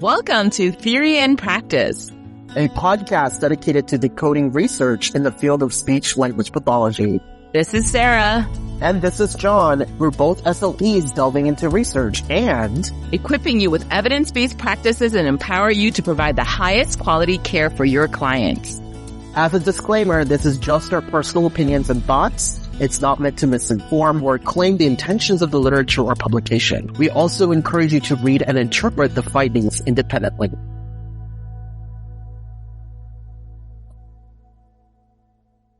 Welcome to Theory and Practice, a podcast dedicated to decoding research in the field of speech-language pathology. This is Sarah. And this is John. We're both SLPs delving into research and equipping you with evidence-based practices and empower you to provide the highest quality care for your clients. As a disclaimer, this is just our personal opinions and thoughts. It's not meant to misinform or claim the intentions of the literature or publication. We also encourage you to read and interpret the findings independently.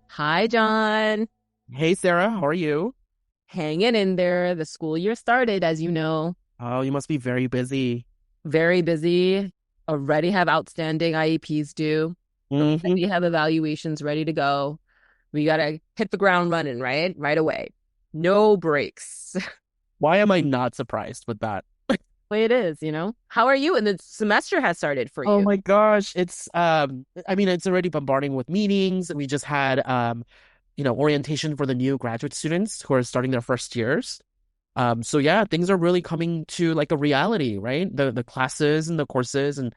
Hi, John. Hey, Sarah. How are you? Hanging in there. The school year started, as you know. Oh, you must be very busy. Very busy. Already have outstanding IEPs due. We have evaluations ready to go. We got to hit the ground running, right? Right away. No breaks. Why am I not surprised with that? Way it is, you know? How are you? And the semester has started for you. Oh my gosh. It's, it's already bombarding with meetings. We just had, orientation for the new graduate students who are starting their first years. So yeah, things are really coming to like a reality, right? The classes and the courses and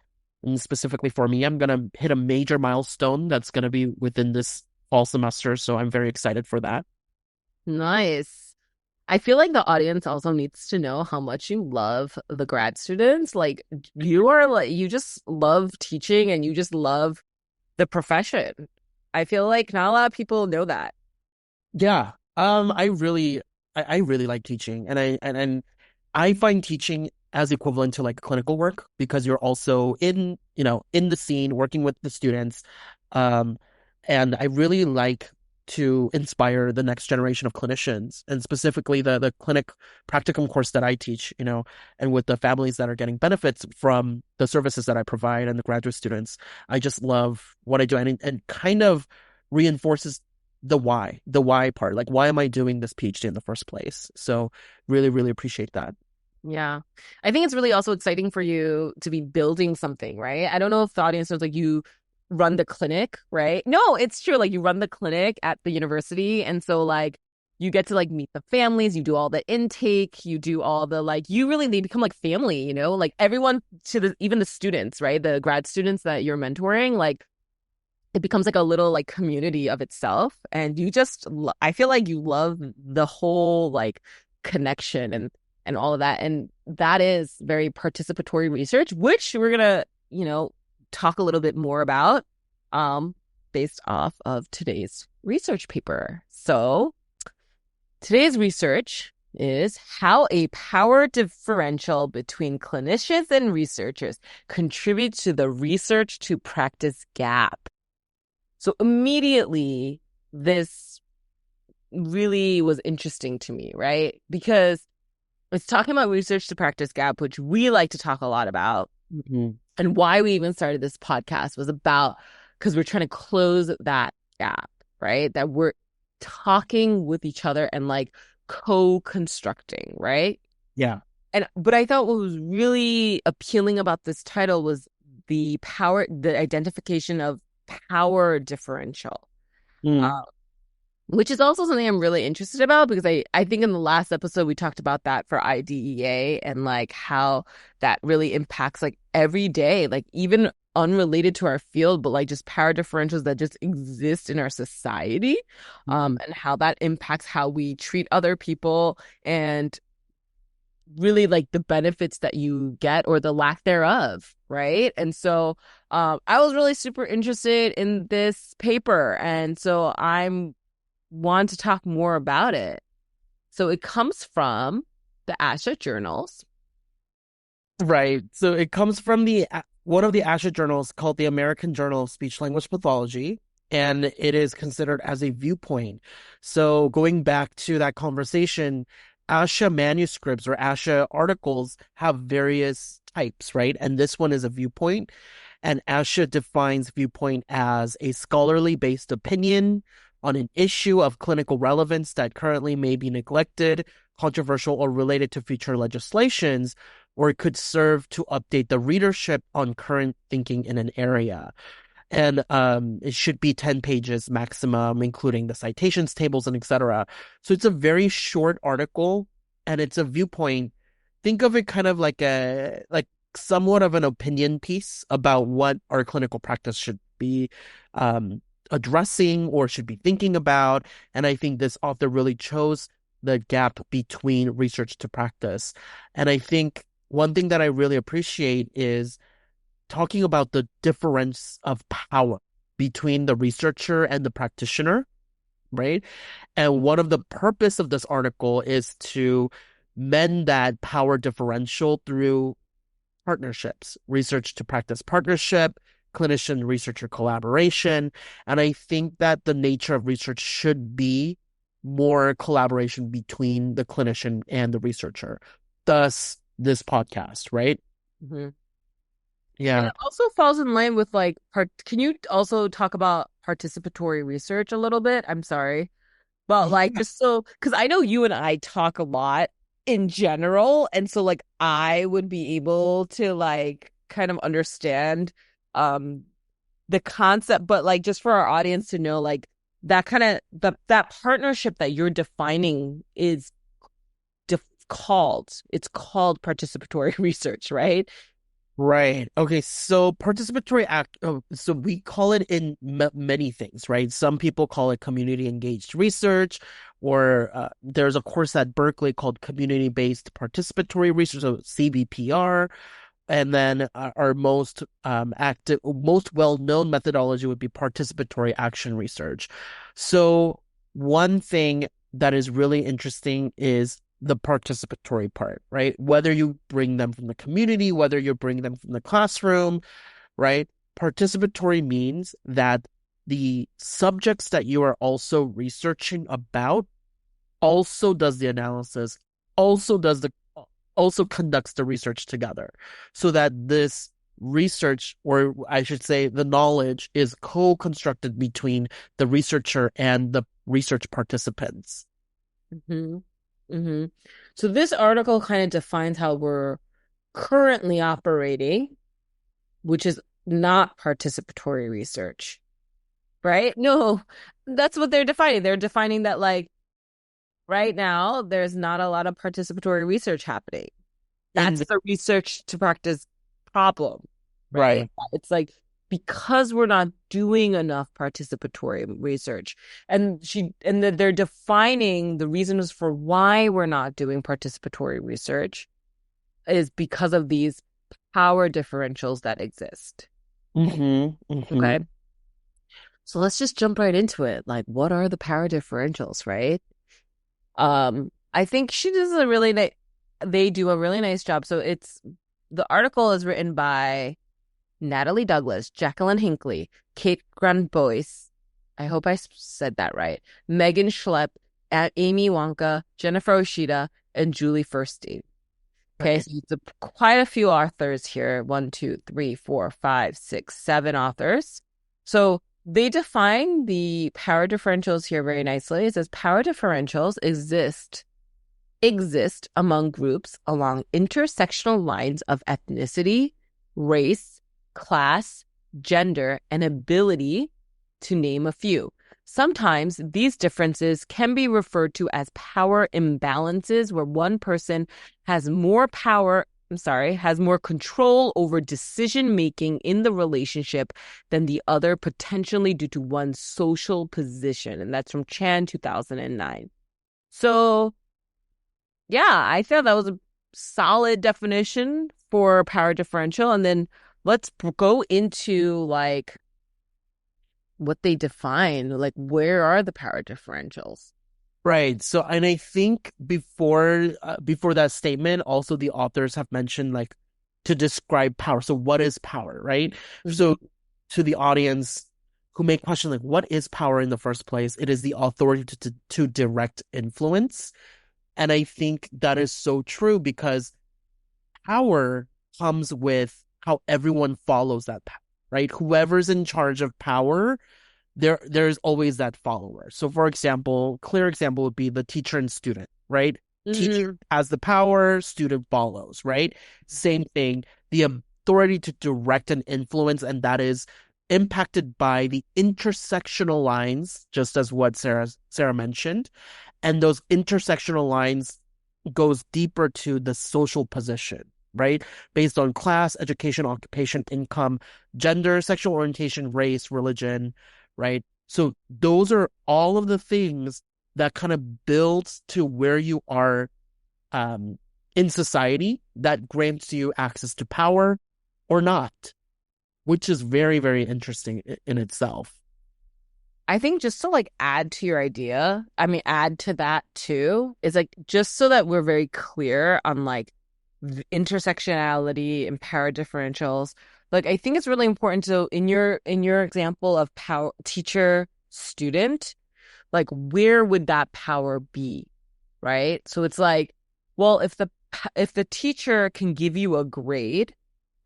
specifically for me, I'm going to hit a major milestone that's going to be within this fall semester. So I'm very excited for that. Nice. I feel like the audience also needs to know how much you love the grad students. Like you just love teaching and you just love the profession. I feel like not a lot of people know that. Yeah. I really like teaching and I find teaching as equivalent to like clinical work because you're also in the scene working with the students. And I really like to inspire the next generation of clinicians and specifically the clinic practicum course that I teach, and with the families that are getting benefits from the services that I provide and the graduate students. I just love what I do and kind of reinforces the why part. Like, why am I doing this PhD in the first place? So really, really appreciate that. Yeah. I think it's really also exciting for you to be building something, right? I don't know if the audience knows, like, you run the clinic, right? No, it's true. Like, you run the clinic at the university. And so, like, you get to, like, meet the families. You do all the intake. You do all the, like, they become, like, family, Like, everyone even the students, right? The grad students that you're mentoring, like, it becomes, like, a little, like, community of itself. And you just, I feel like you love the whole, like, connection and all of that. And that is very participatory research, which we're going to, talk a little bit more about based off of today's research paper. So today's research is how a power differential between clinicians and researchers contributes to the research to practice gap. So immediately, this really was interesting to me, right? Because it's talking about research to practice gap, which we like to talk a lot about. Mm-hmm. And why we even started this podcast was about, because we're trying to close that gap, right? That we're talking with each other and like co-constructing, right? Yeah. But I thought what was really appealing about this title was the identification of power differential. Which is also something I'm really interested about because I think in the last episode we talked about that for IDEA and like how that really impacts like every day, like even unrelated to our field, but like just power differentials that just exist in our society, and how that impacts how we treat other people and really like the benefits that you get or the lack thereof, right? And so I was really super interested in this paper, and so I'm want to talk more about it. So it comes from the ASHA journals. Right. So it comes from one of the ASHA journals called the American Journal of Speech Language Pathology, and it is considered as a viewpoint. So going back to that conversation, ASHA manuscripts or ASHA articles have various types, right? And this one is a viewpoint, and ASHA defines viewpoint as a scholarly based opinion on an issue of clinical relevance that currently may be neglected, controversial, or related to future legislations, or it could serve to update the readership on current thinking in an area. And it should be 10 pages maximum, including the citations tables and etc. So it's a very short article, and it's a viewpoint. Think of it kind of like somewhat of an opinion piece about what our clinical practice should be um, addressing or should be thinking about. And I think this author really chose the gap between research to practice. And I think one thing that I really appreciate is talking about the difference of power between the researcher and the practitioner, right? And one of the purpose of this article is to mend that power differential through partnerships, research to practice partnership, clinician researcher collaboration. And I think that the nature of research should be more collaboration between the clinician and the researcher. Thus, this podcast, right? Mhm. And Yeah. it also falls in line with like can you also talk about participatory research a little bit? I'm sorry. But like Yeah. just so because I know you and I talk a lot in general, and so like I would be able to like kind of understand um the concept, but like just for our audience to know like that kind of that partnership that you're defining is it's called participatory research, right? Right. Okay. So participatory act. So we call it in many things, right? Some people call it community engaged research, or there's a course at Berkeley called community based participatory research, so CBPR. And then our most well-known methodology would be participatory action research. So one thing that is really interesting is the participatory part, right? Whether you bring them from the community, whether you bring them from the classroom, right? Participatory means that the subjects that you are also researching about also does the analysis, also does the also conducts the research together, so that this research, or I should say the knowledge, is co-constructed between the researcher and the research participants. Mm-hmm. Mm-hmm. So this article kind of defines how we're currently operating, which is not participatory research, right? No, that's what they're defining. They're defining that like right now there's not a lot of participatory research happening. In That's the, the research to practice problem, right? right. It's like because we're not doing enough participatory research. And that they're defining the reasons for why we're not doing participatory research is because of these power differentials that exist. Mm-hmm. Mm-hmm. Okay. So let's just jump right into it. Like, what are the power differentials, right? I think she does a really nice, they do a really nice job. So the article is written by Natalie Douglas, Jacqueline Hinckley, Kate Grunbois, I hope I said that right, Megan Schlepp, Amy Wonka, Jennifer Oshida, and Julie Furstein. Okay, Right. so it's quite a few authors here. One, two, three, four, five, six, seven authors. So they define the power differentials here very nicely. It says power differentials exist among groups along intersectional lines of ethnicity, race, class, gender, and ability, to name a few. Sometimes these differences can be referred to as power imbalances, where one person has more has more control over decision making in the relationship than the other, potentially due to one's social position. And that's from Chan 2009. So yeah, I thought that was a solid definition for power differential. And then let's go into like what they define. Like, where are the power differentials? Right. So, and I think before that statement, also the authors have mentioned like to describe power. So, what is power, right? Mhm. So, to the audience who may question like, what is power in the first place? It is the authority to direct influence, and I think that is so true because power comes with how everyone follows that power, right? Whoever's in charge of power, there's always that follower. So for example, clear example would be the teacher and student, right? Teacher Mhm. has the power, student follows, right? Same thing, the authority to direct and influence, and that is impacted by the intersectional lines, just as what Sarah mentioned. And those intersectional lines goes deeper to the social position. right? Based on class, education, occupation, income, gender, sexual orientation, race, religion, right? So those are all of the things that kind of builds to where you are um, in society that grants you access to power or not, which is very, very interesting in itself. I think just to like add to your idea, I mean, add to that too, is like just so that we're very clear on like intersectionality and power differentials. Like I think it's really important to in your example of power teacher student, like where would that power be? Right? So it's like, well, if the teacher can give you a grade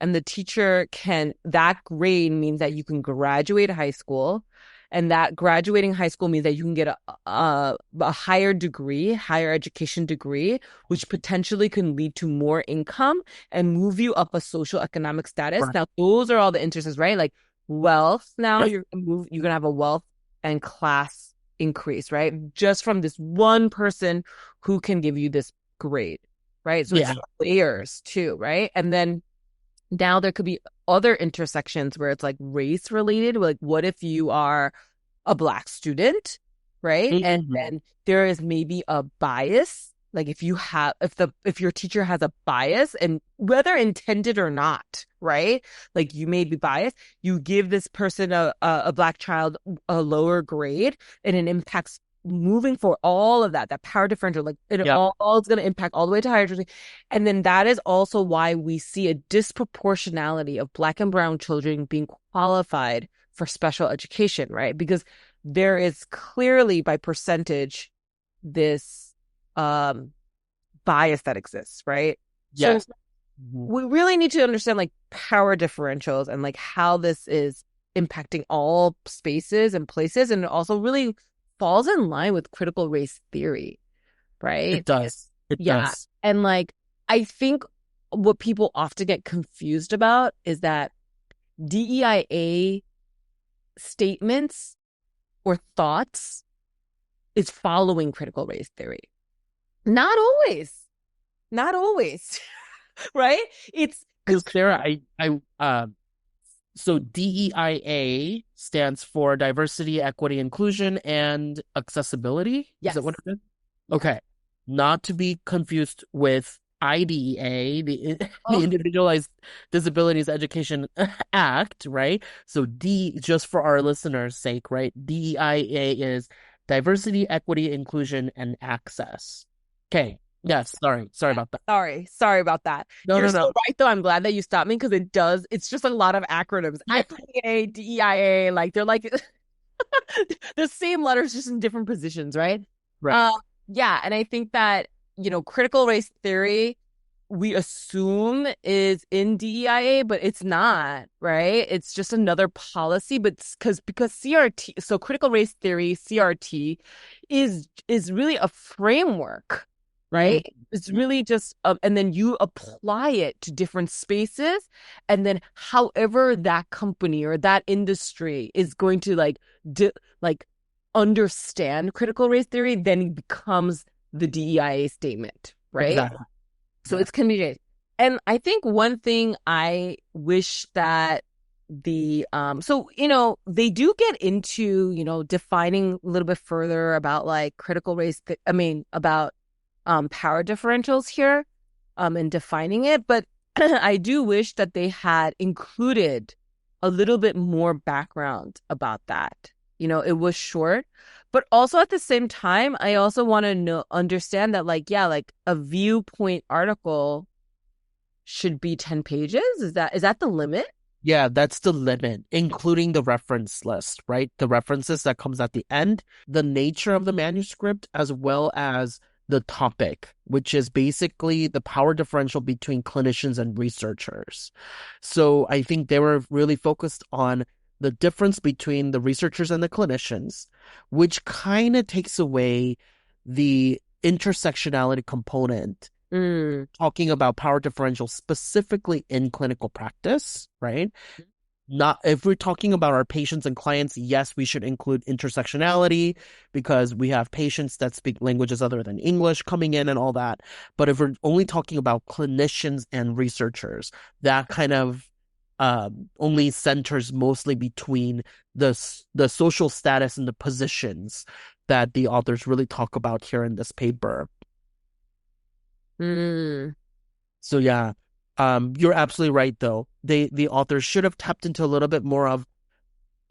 and the teacher can that grade means that you can graduate high school and that graduating high school means that you can get a higher degree, higher education degree, which potentially can lead to more income and move you up a social economic status. Right. Now, those are all the interests, right? Like wealth. Now you're gonna have a wealth and class increase, right? Just from this one person who can give you this grade, right? So it's Yeah. layers too, right? And then now there could be other intersections where it's like race related. Like, what if you are a Black student, right? And Mhm. then there is maybe a bias. Like if your teacher has a bias and whether intended or not, right? Like you may be biased, you give this person a Black child a lower grade and it impacts moving for all of that power differential, like it Yep. all is going to impact all the way to higher education. And then that is also why we see a disproportionality of Black and brown children being qualified for special education, right? Because there is clearly by percentage this um bias that exists, right? So Yes. Mhm. we really need to understand like power differentials and like how this is impacting all spaces and places, and it also really falls in line with critical race theory, It right? does. It Yeah. does. And like I think what people often get confused about is that DEIA statements or thoughts is following critical race theory. Not always. Not always. Right? It's So because Sarah, so DEIA stands for diversity, equity, inclusion, and accessibility. Is that what yes. it is? Okay. Not to be confused with IDEA, the Oh, Individualized Disabilities Education Act, right? So just for our listeners' sake, right? DEIA is diversity, equity, inclusion, and access. Okay. Yes, sorry. Sorry yeah. about that. Sorry about that. No, You're no, so no. right though. I'm glad that you stopped me because it's just a lot of acronyms. Yeah. IDEA, DEIA, like they're like the same letters just in different positions, right? Right. Uh, yeah, and I think that, critical race theory we assume is in DEIA, but it's not, right? It's just another policy, but because CRT, so critical race theory, CRT is really a framework, Mhm. right? It's really just and then you apply it to different spaces, and then however that company or that industry is going to di like understand critical race theory, then it becomes the DEIA statement, right? Exactly. So Yeah. it's convenient. And I think one thing I wish that they do get into, defining a little bit further about like critical race I mean about power differentials here and defining it, but I do wish that they had included a little bit more background about that. It was short, but also at the same time, I also want to understand that like, yeah, like a viewpoint article should be 10 pages. Is that the limit? Yeah, that's the limit, including the reference list, right? The references that comes at the end, the nature of the manuscript, as well as the topic, which is basically the power differential between clinicians and researchers. So I think they were really focused on the difference between the researchers and the clinicians, which kind of takes away the intersectionality component Mm. talking about power differential specifically in clinical practice, right? not if we're talking about our patients and clients, yes, we should include intersectionality because we have patients that speak languages other than English coming in and all that. But if we're only talking about clinicians and researchers, that kind of only centers mostly between the social status and the positions that the authors really talk about here in this paper. Mm, So yeah, you're absolutely right though. The authors should have tapped into a little bit more of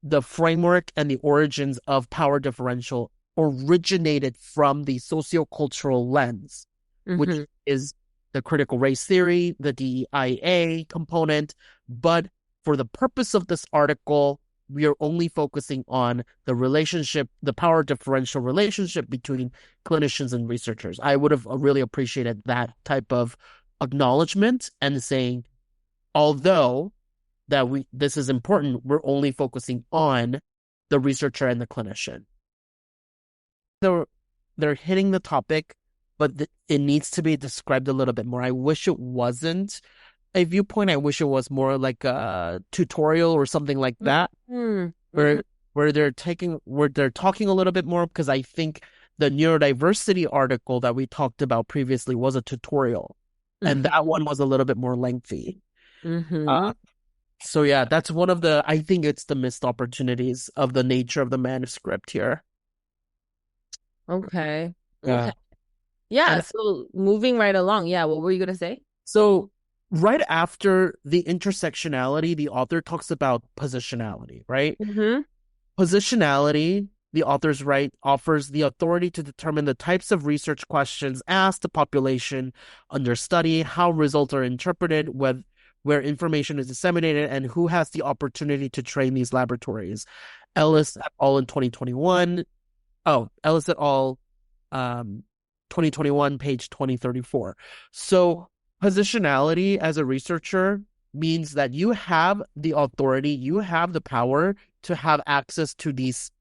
the framework and the origins of power differential originated from the sociocultural lens, which mm-hmm, is the critical race theory, the DEIA component. But for the purpose of this article, we are only focusing on the relationship, the power differential relationship between clinicians and researchers. I would have really appreciated that type of acknowledgement and saying, although that we this is important, we're only focusing on the researcher and the clinician. They're they're hitting the topic, but it needs to be described a little bit more. I wish it wasn't a viewpoint. I wish it was more like a tutorial or something like that, mm-hmm, mm-hmm, where where they're talking a little bit more because I think the neurodiversity article that we talked about previously was a tutorial, and that one was a little bit more lengthy. mm-hmm. Uh, So yeah, that's one of the, I think it's the missed opportunities of the nature of the manuscript here. Okay. Okay. Yeah. Yeah. And So moving right along. Yeah. What were you gonna say? so right after the intersectionality, the author talks about positionality, right? Mm-hmm. Positionality, the author's right, offers the authority to determine the types of research questions asked the population under study, how results are interpreted, where information is disseminated, and who has the opportunity to train these laboratories. Ellis et al. In 2021. Oh, Ellis et al. Um, 2021, page 2034. So positionality as a researcher means that you have the authority, you have the power to have access to these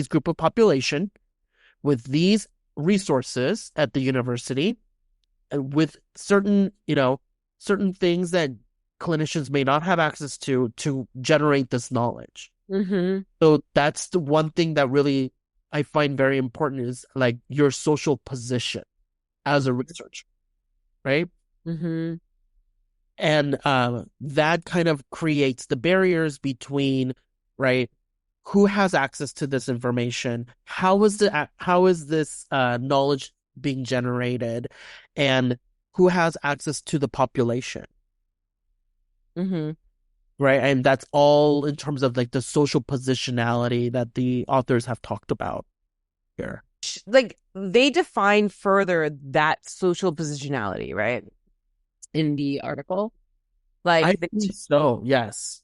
group of population with these resources at the university and with certain, certain things that clinicians may not have access to generate this knowledge. Mm-hmm. So that's the one thing that really I find very important is like your social position as a researcher, right? Mm-hmm. And that kind of creates the barriers between, right, who has access to this information, how is this knowledge being generated, and who has access to the population, Mm-hmm. right? And that's all in terms of like the social positionality that the authors have talked about here. Like they define further that social positionality, right? In the article. I Like think so, yes.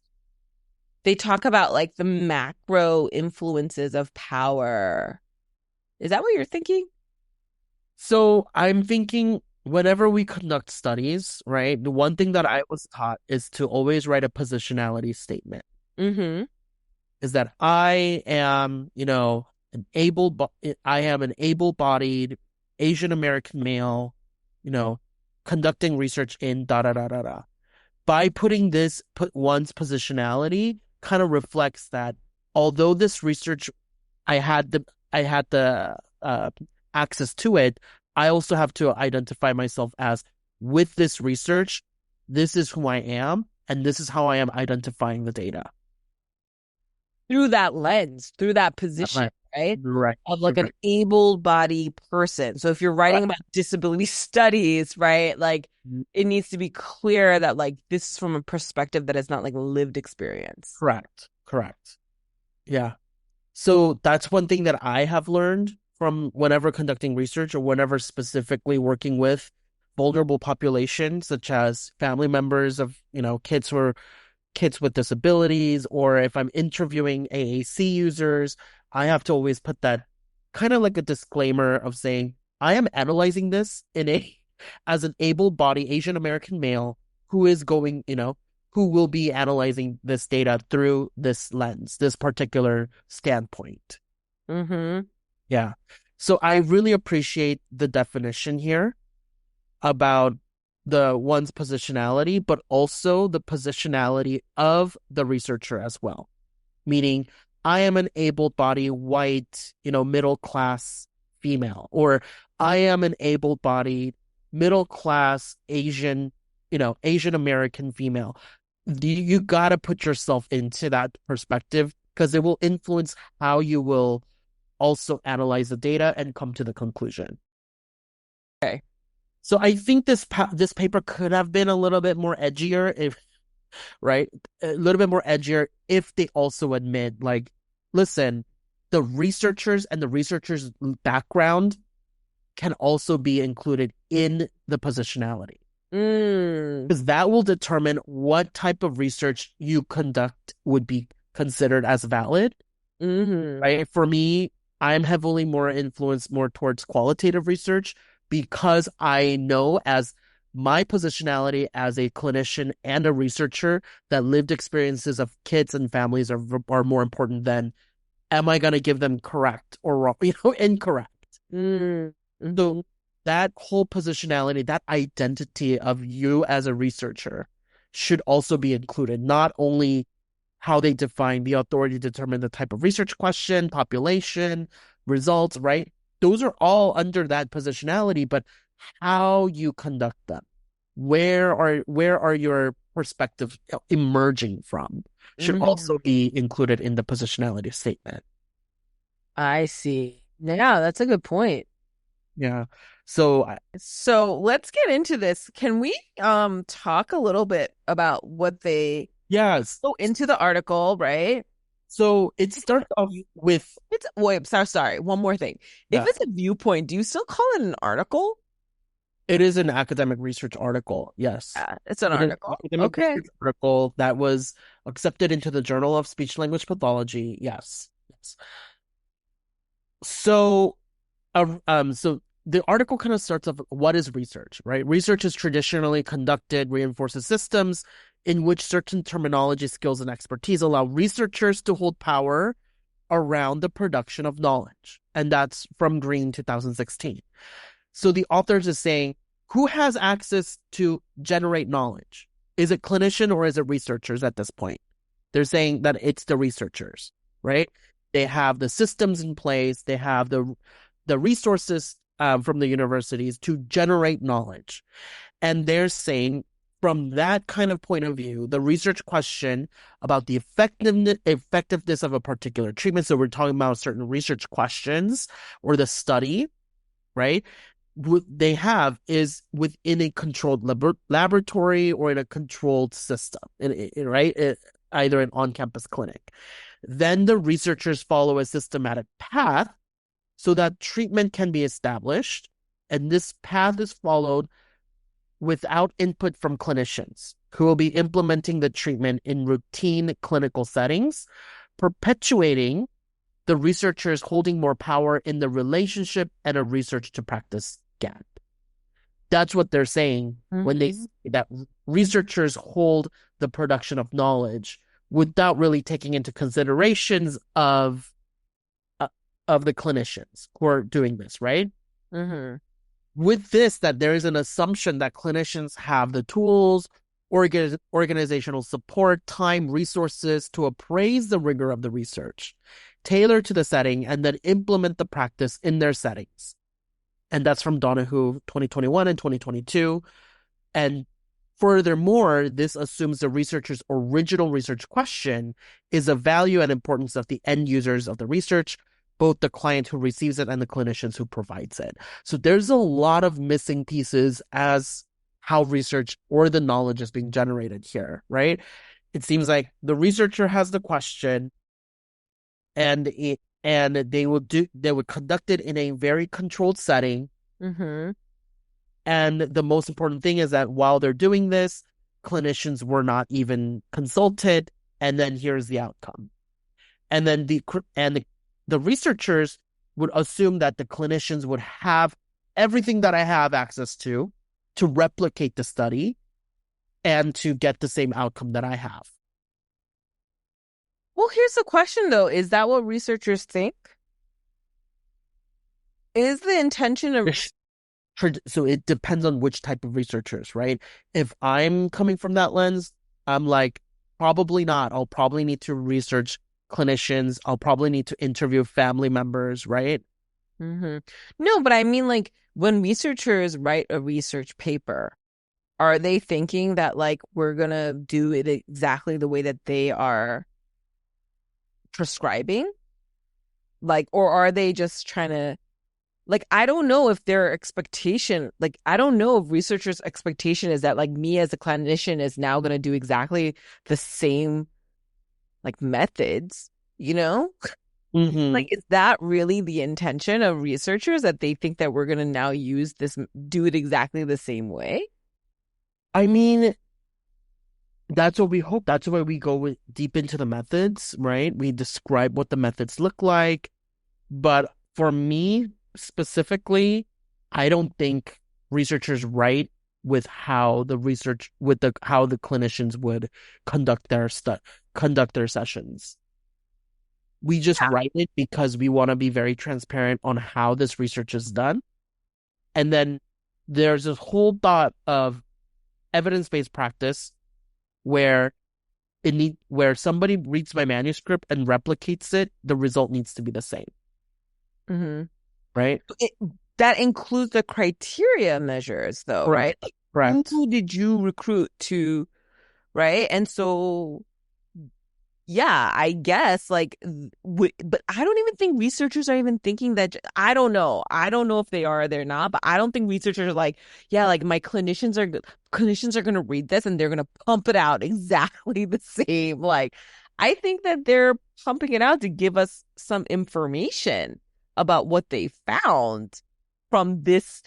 they talk about like the macro influences of power. Is that what you're thinking? So I'm thinking whenever we conduct studies, right, the one thing that I was taught is to always write a positionality statement. Mm-hmm. Is that I am an able-bodied Asian American male, you know, conducting research in da da da da da. By put one's positionality kind of reflects that although this research I had the access to it, I also have to identify myself as with this research, this is who I am, and this is how I am identifying the data. Through that lens, through that position, Right, right? right, Of like an right, able-bodied person. So if you're writing right. about disability studies, right? Like it needs to be clear that like this is from a perspective that is not like lived experience. Correct, correct. Yeah. So that's one thing that I have learned from whenever conducting research or whenever specifically working with vulnerable populations, such as family members of, kids with disabilities, or if I'm interviewing AAC users, I have to always put that kind of like a disclaimer of saying, I am analyzing this as an able-bodied Asian American male who is who will be analyzing this data through this lens, this particular standpoint. Mm-hmm. Yeah. So I really appreciate the definition here about the one's positionality, but also the positionality of the researcher as well. Meaning, I am an able-bodied white, middle class female, or I am an able-bodied middle class Asian, Asian American female. You got to put yourself into that perspective because it will influence how you will also analyze the data and come to the conclusion. Okay. So I think this paper could have been a little bit more edgier if right? A little bit more edgier if they also admit, like, listen, the researchers and the researchers' background can also be included in the positionality. Mm. Because that will determine what type of research you conduct would be considered as valid, Mm-hmm. right? For me, I'm heavily more influenced more towards qualitative research because I know as my positionality as a clinician and a researcher that lived experiences of kids and families are more important than am I going to give them correct or wrong, incorrect. Mm-hmm. So that whole positionality, that identity of you as a researcher should also be included, not only how they define the authority to determine the type of research question, population, results, right? Those are all under that positionality, but how you conduct them, where are your perspectives emerging from, should also Mm-hmm. be included in the positionality statement. I see. Yeah, that's a good point. Yeah. So So let's get into this. Can we talk a little bit about what they yes. go into the article, right? So it starts off with It's wait, sorry. One more thing. If yeah, it's a viewpoint, do you still call it an article? it is an academic research article. Yes. It's an It is an article. academic Okay. research article that was accepted into the Journal of Speech Language Pathology. Yes. Yes. So so the article kind of starts off, what is research, right? Research is traditionally conducted, reinforces systems in which certain terminology, skills, and expertise allow researchers to hold power around the production of knowledge. And that's from Green 2016. So the authors is saying, who has access to generate knowledge? Is it clinician or is it researchers at this point? They're saying that it's the researchers, right? They have the systems in place. They have the resources from the universities to generate knowledge. And they're saying from that kind of point of view, the research question about the effectiveness of a particular treatment. So we're talking about certain research questions or the study, right? What they have is within a controlled laboratory or in a controlled system, right? Either an on-campus clinic. Then the researchers follow a systematic path so that treatment can be established. And this path is followed without input from clinicians who will be implementing the treatment in routine clinical settings, perpetuating the researchers holding more power in the relationship and a research to practice gap. That's what they're saying when they say that researchers hold the production of knowledge without really taking into considerations uh, of the clinicians who are doing this, right? Mm-hmm. With this, that there is an assumption that clinicians have the tools, organizational support, time, resources to appraise the rigor of the research, tailor to the setting, and then implement the practice in their settings. And that's from Donahue 2021 and 2022. And furthermore, this assumes the researcher's original research question is the value and importance of the end users of the research, both the client who receives it and the clinicians who provides it. So there's a lot of missing pieces as how research or the knowledge is being generated here, right? It seems like the researcher has the question and they would conduct it in a very controlled setting. Mm-hmm. And the most important thing is that while they're doing this, clinicians were not even consulted. And then here's the outcome. And then the researchers would assume that the clinicians would have everything that I have access to replicate the study and to get the same outcome that I have. Well, here's the question though. Is that what researchers think? Is the intention of So it depends on which type of researchers, right? If I'm coming from that lens, I'm like, probably not. I'll probably need to research clinicians. I'll probably need to interview family members, right? Hmm. No, but I mean, like, when researchers write a research paper, are they thinking that, like, we're gonna do it exactly the way that they are prescribing? Like, or are they just trying to, like, I don't know if their expectation, like, I don't know if researchers' expectation is that, like, me as a clinician is now gonna do exactly the same, like, methods, you know? Hmm. Like, is that really the intention of researchers, that they think that we're gonna now use this, do it exactly the same way? I mean, that's what we hope. That's why we go deep into the methods, right? We describe what the methods look like. But for me specifically, I don't think researchers write with how the clinicians would conduct conduct their sessions. We just Yeah. write it because we want to be very transparent on how this research is done. And then there's this whole thought of evidence-based practice where where somebody reads my manuscript and replicates it, the result needs to be the same, Hmm. right? It, that includes the criteria measures, though, Correct. right? Like, Correct. who did you recruit to, right? And so, yeah, I guess, like, but I don't even think researchers are even thinking that. I don't know. I don't know if they are or they're not, but I don't think researchers are like, yeah, like, my clinicians are going to read this and they're going to pump it out exactly the same. Like, I think that they're pumping it out to give us some information about what they found from this.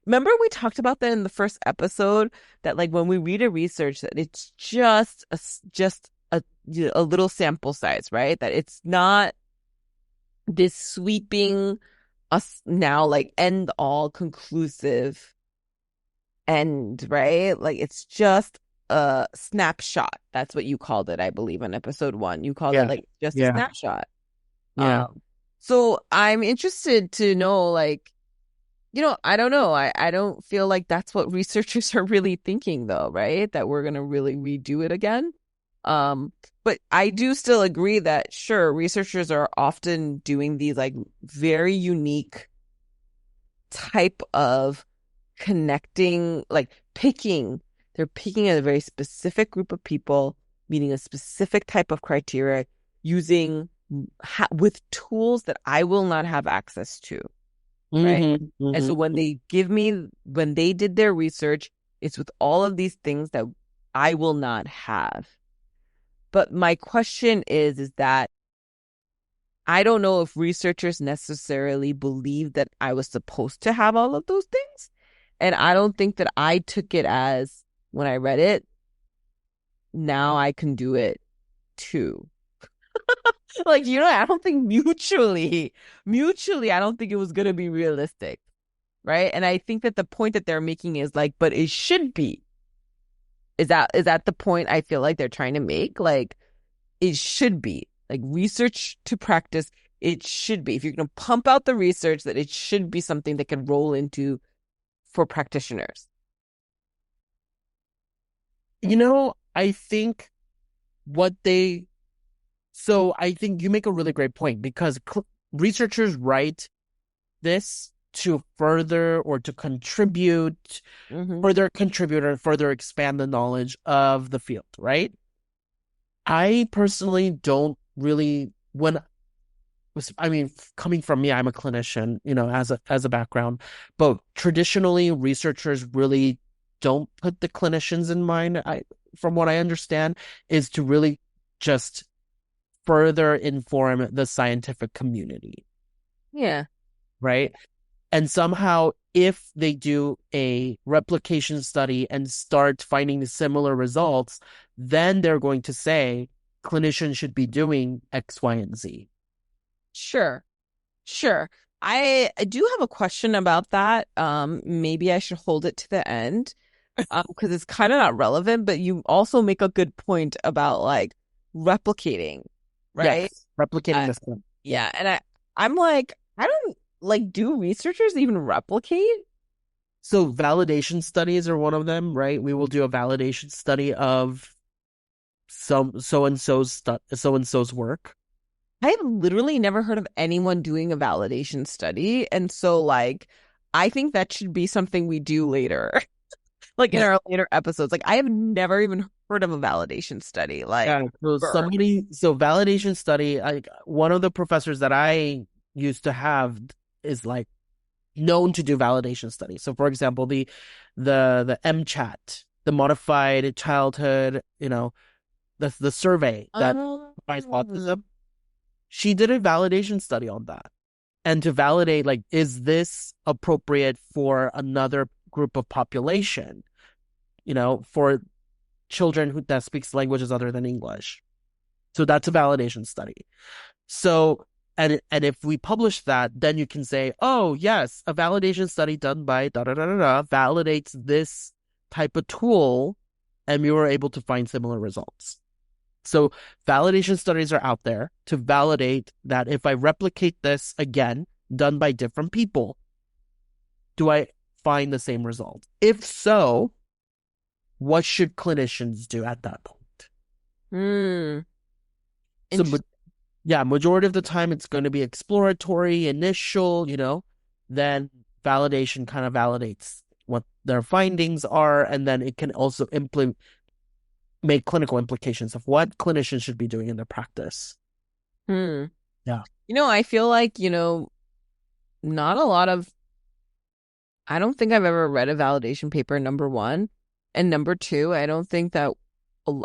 Remember, we talked about that in the first episode, that, like, when we read a research, that it's just a little sample size, right? That it's not this sweeping us now, like, end all conclusive end, right? Like, it's just a snapshot. That's what you called it, I believe, in episode one. You called it, Yeah. like, just a Yeah. snapshot. Yeah. So I'm interested to know, like, I don't know. I don't feel like that's what researchers are really thinking, though, right? That we're gonna really redo it again. But I do still agree that, sure, researchers are often doing these, like, very unique type of connecting, like, they're picking a very specific group of people, meeting a specific type of criteria, using with tools that I will not have access to, right? Hmm. And Hmm. so when they did their research, it's with all of these things that I will not have. But my question is that I don't know if researchers necessarily believe that I was supposed to have all of those things. And I don't think that I took it as, when I read it, now I can do it too. Like, I don't think mutually, I don't think it was going to be realistic. Right. And I think that the point that they're making is, like, but it should be. Is that the point I feel like they're trying to make? Like, it should be, like, research to practice. It should be. If you're going to pump out the research, that it should be something that can roll into for practitioners. I think what they, so I think you make a really great point because researchers write this to further or to Hmm. further contribute or further expand the knowledge of the field, right? I personally don't really, I mean, coming from me, I'm a clinician, as a background, but traditionally researchers really don't put the clinicians in mind. From what I understand, is to really just further inform the scientific community, Yeah. right? And somehow, if they do a replication study and start finding similar results, then they're going to say clinicians should be doing X, Y, and Z. Sure. Sure. I do have a question about that. Maybe I should hold it to the end, because it's kind of not relevant, but you also make a good point about, like, replicating, right? Yes, replicating Uh, this one. yeah, and I'm like, I don't, like, do researchers even replicate? So validation studies are one of them, right? We will do a validation study of some so and so's work. I've literally never heard of anyone doing a validation study. And so, like, I think that should be something we do later, like in our later episodes. Like, I have never even heard of a validation study. Like, Yeah, so ever. validation study, one of the professors that I used to have is like known to do validation studies. So for example, the MCHAT, the modified childhood, the survey that defines Um, autism, she did a validation study on that. And to validate, like, is this appropriate for another group of population, for children that speaks languages other than English. So that's a validation study. So, and if we publish that, then you can say, oh, yes, a validation study done by da da da da da validates this type of tool, and we were able to find similar results. So validation studies are out there to validate that if I replicate this again, done by different people, do I find the same result? If so, what should clinicians do at that point? hmm. So, Interesting. yeah, majority of the time it's going to be exploratory, initial, then validation kind of validates what their findings are, and then it can also make clinical implications of what clinicians should be doing in their practice. Hmm. Yeah. I feel like, not a lot of, I don't think I've ever read a validation paper, number one. And number two, I don't think that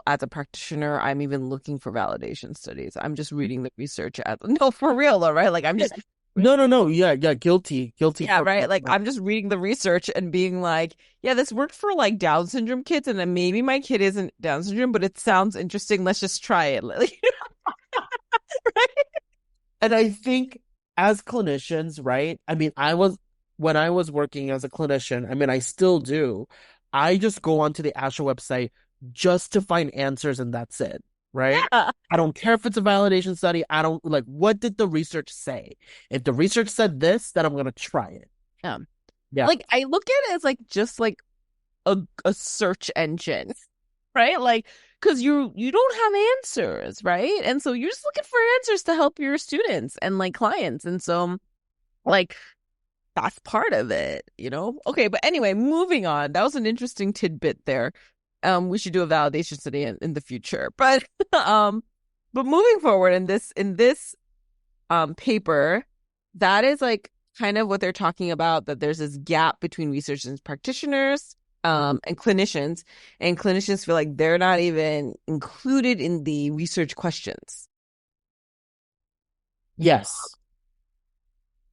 as a practitioner, I'm even looking for validation studies. I'm just reading the research no, for real though, right? Like I'm just, No, no, no. Yeah, yeah. Guilty yeah, for right. Like I'm just reading the research and being like, yeah, this worked for like Down syndrome kids. And then maybe my kid isn't Down syndrome, but it sounds interesting. Let's just try it. Right? And I think as clinicians, right? I mean, when I was working as a clinician, I mean, I still do. I just go onto the Asha website just to find answers and that's it, right? Yeah. I don't care if it's a validation study. I don't like, what did the research say? If the research said this, then I'm going to try it. Yeah. Yeah. Like I look at it as like just like a search engine, right? Like because you don't have answers, right? And so you're just looking for answers to help your students and like clients. And so like that's part of it. Okay, but anyway, moving on. That was an interesting tidbit there. We should do a validation study in the future. But but moving forward in this paper, that is like kind of what they're talking about, that there's this gap between researchers and practitioners and clinicians feel like they're not even included in the research questions. Yes.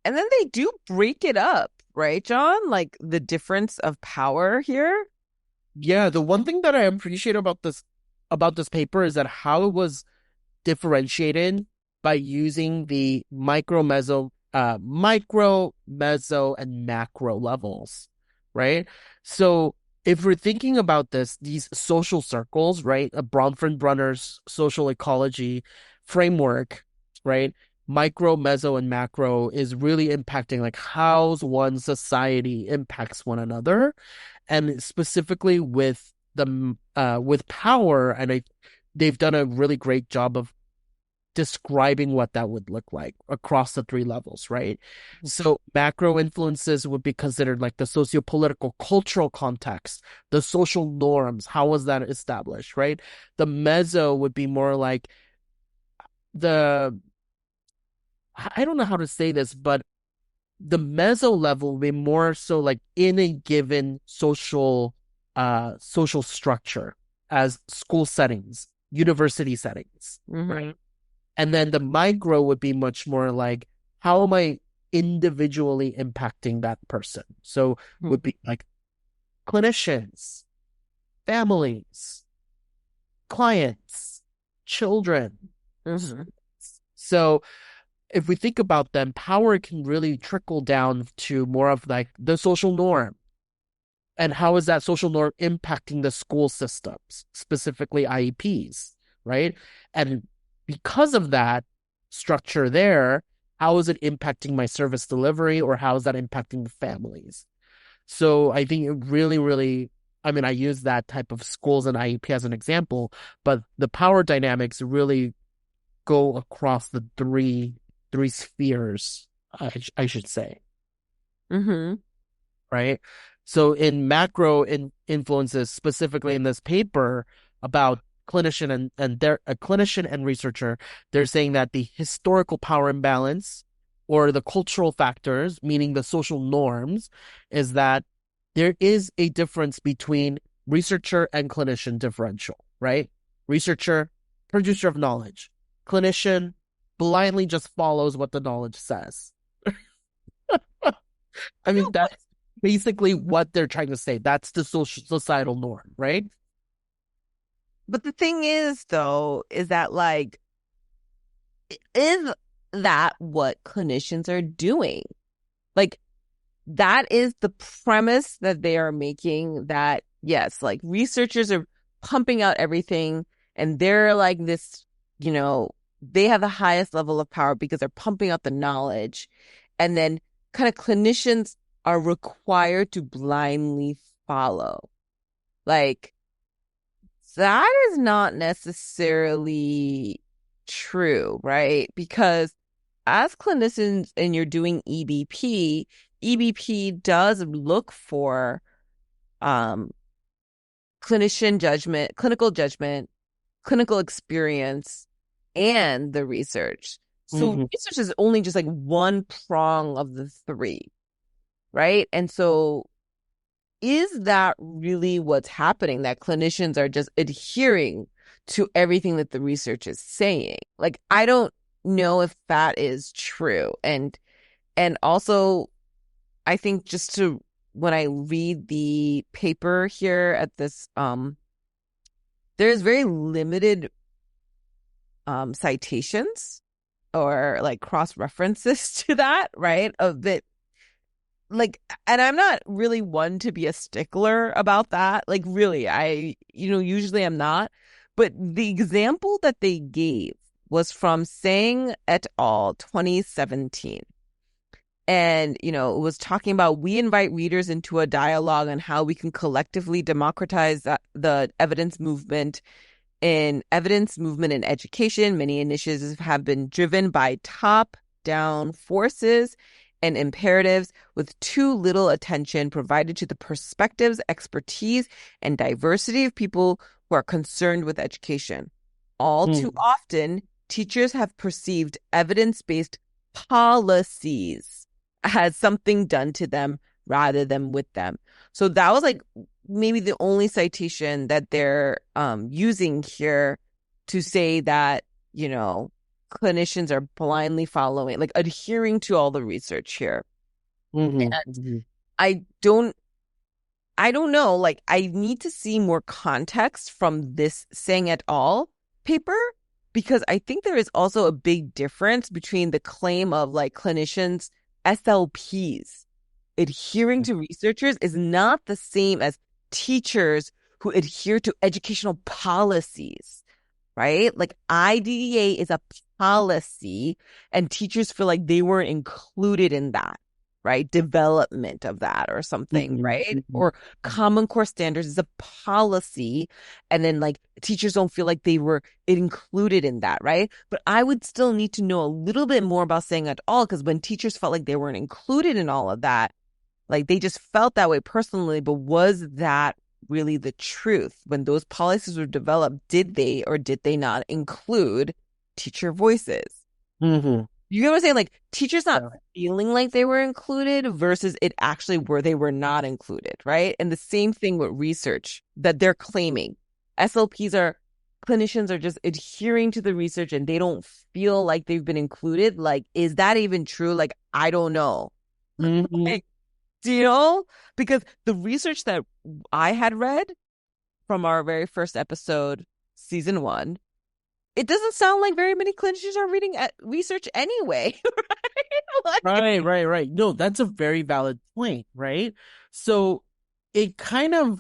And then they do break it up, right, John? Like the difference of power here. Yeah. The one thing that I appreciate about this paper is that how it was differentiated by using the micro, meso, and macro levels, right? So if we're thinking about these social circles, right? A Bronfenbrenner's social ecology framework, right? Micro, meso, and macro is really impacting like how one society impacts one another, and specifically with with power, and they've done a really great job of describing what that would look like across the three levels, right? So macro influences would be considered like the socio-political cultural context, the social norms, how was that established, right? The meso would be more like the I don't know how to say this, but the meso level would be more so like in a given social structure as school settings, university settings, Mm-hmm. right? And then the micro would be much more like, how am I individually impacting that person? So would be like clinicians, families, clients, children. Mm-hmm. So if we think about them, power can really trickle down to more of like the social norm. And how is that social norm impacting the school systems, specifically IEPs, right? And because of that structure there, how is it impacting my service delivery, or how is that impacting the families? So I think it really, really, I mean, I use that type of schools and IEP as an example, but the power dynamics really go across the three spheres, I should say, Mm-hmm. right? So in macro influences, specifically in this paper about clinician and their a clinician and researcher, they're saying that the historical power imbalance or the cultural factors, meaning the social norms, is that there is a difference between researcher and clinician differential, right? Researcher, producer of knowledge. Clinician blindly just follows what the knowledge says. I No, mean, that's basically what they're trying to say. That's the societal norm, right? but the thing is, though, is that like, is that what clinicians are doing? Like, that is the premise that they are making, that yes, like researchers are pumping out everything and they're like this, you know, they have the highest level of power because they're pumping out the knowledge. And then kind of clinicians are required to blindly follow. Like, that is not necessarily true, right? Because as clinicians and you're doing EBP does look for um, clinical judgment, clinical experience, and the research. So Mm-hmm. research is only just like one prong of the three, right? And so is that really what's happening? That clinicians are just adhering to everything that the research is saying? Like, I don't know if that is true. And also, I think just to when I read the paper here at this, there's very limited citations or like cross references to that, right? Of that, like, and I'm not really one to be a stickler about that. Like, really, usually I'm not. But the example that they gave was from Sang et al. 2017. And, it was talking about we invite readers into a dialogue on how we can collectively democratize the evidence movement in education. Many initiatives have been driven by top-down forces and imperatives with too little attention provided to the perspectives, expertise, and diversity of people who are concerned with education. All too often, teachers have perceived evidence-based policies as something done to them rather than with them. So that was like maybe the only citation that they're using here to say that, clinicians are blindly following, like adhering to all the research here. Mm-hmm. And Mm-hmm. I don't I don't know, like I need to see more context from this Sang et al. Paper because I think there is also a big difference between the claim of like clinicians SLPs adhering to researchers is not the same as teachers who adhere to educational policies, right? Like IDEA is a policy, and teachers feel like they weren't included in that, right? Development of that or something, Mm-hmm. right? Mm-hmm. Or Common Core Standards is a policy, and then like teachers don't feel like they were included in that, right? But I would still need to know a little bit more about Sang et al. Because when teachers felt like they weren't included in all of that, like they just felt that way personally, but was that really the truth? When those policies were developed, did they or did they not include teacher voices? Mm-hmm. You get what I'm saying? Like teachers not Yeah. feeling like they were included versus it actually were they were not included, right? And the same thing with research that they're claiming. SLPs are clinicians are just adhering to the research and they don't feel like they've been included. Like, is that even true? Like, I don't know. Mm-hmm. Like, do you know? Because the research that I had read from our very first episode, season one, it doesn't sound like very many clinicians are reading research anyway, right? Like, Right, right, right. No, that's a very valid point, right? So it kind of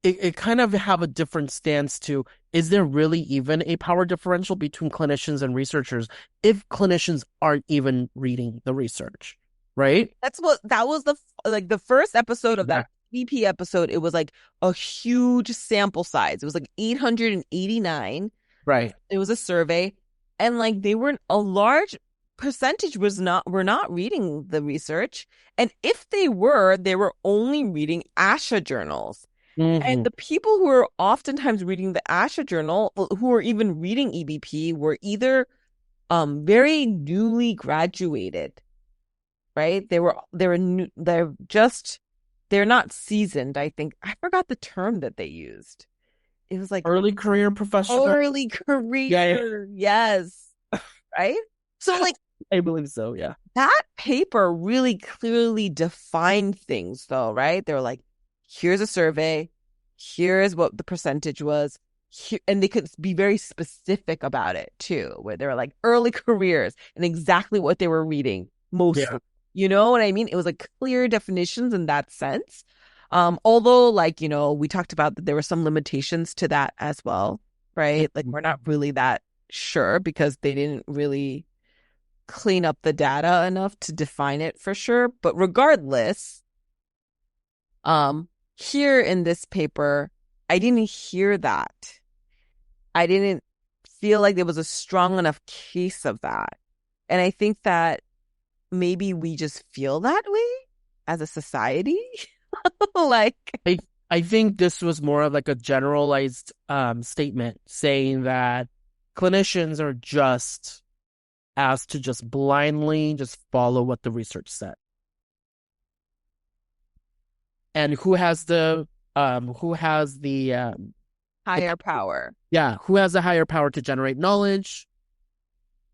it kind of have a different stance to is there really even a power differential between clinicians and researchers if clinicians aren't even reading the research, right? That was the first episode of that Yeah. VP episode. It was like a huge sample size. It was like 889. Right. It was a survey, and like they weren't a large percentage were not reading the research. And if they were only reading ASHA journals. And Hmm. the people who are oftentimes reading the ASHA journal, who are even reading EBP, were either very newly graduated, right? They're not seasoned, I think. I forgot the term that they used. It was like Early career professional. early Yeah, yeah. career. Yes. Right? So like I believe so. Yeah. that paper really clearly defined things though, right? They were like, here's a survey, here's what the percentage was. Here, and they could be very specific about it too, where they were like early careers and exactly what they were reading Yeah. mostly. You know what I mean? It was like clear definitions in that sense. Although like, we talked about that there were some limitations to that as well, right? Like we're not really that sure because they didn't really clean up the data enough to define it for sure. But regardless, um, here in this paper, I didn't hear that. I didn't feel like there was a strong enough case of that. And I think that maybe we just feel that way as a society. Like, I I think this was more of like a generalized statement saying that clinicians are just asked to just blindly just follow what the research said. And who has the higher power. yeah, who has the higher power to generate knowledge?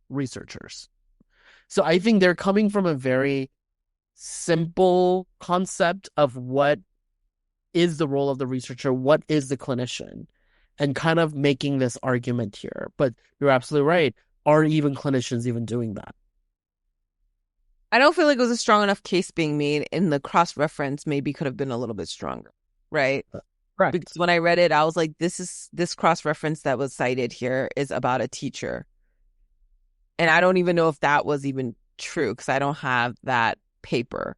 Researchers. So I think they're coming from a very simple concept of what is the role of the researcher, what is the clinician, and kind of making this argument here. But you're absolutely right. Are even clinicians even doing that? I don't feel like it was a strong enough case being made, and the cross reference maybe could have been a little bit stronger, right? Because Correct. when I read it, I was like, this cross reference that was cited here is about a teacher. And I don't even know if that was even true because I don't have that paper,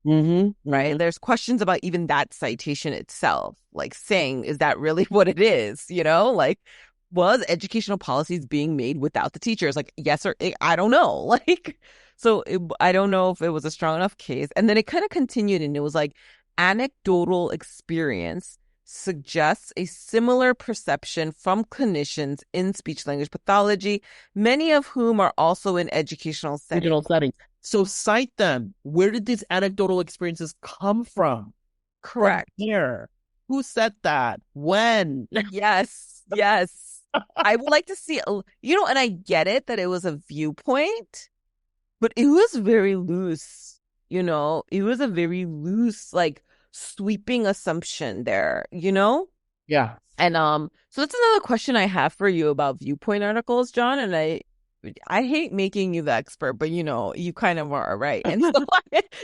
Mm-hmm. right? Mm-hmm. There's questions about even that citation itself, like saying, is that really what it is? Like, was educational policies being made without the teachers? Like, yes or I don't know. Like, so I don't know if it was a strong enough case. And then it kind of continued and it was like anecdotal experience suggests a similar perception from clinicians in speech language pathology, many of whom are also in educational settings. Regional settings. So cite them. Where did these anecdotal experiences come from? From Correct. here. Who said that? When? Yes, yes. I would like to see, and I get it that it was a viewpoint, but it was very loose, it was a very loose, like sweeping assumption there. Yeah. And so that's another question I have for you about viewpoint articles, John. And I hate making you the expert, but you kind of are, right? And so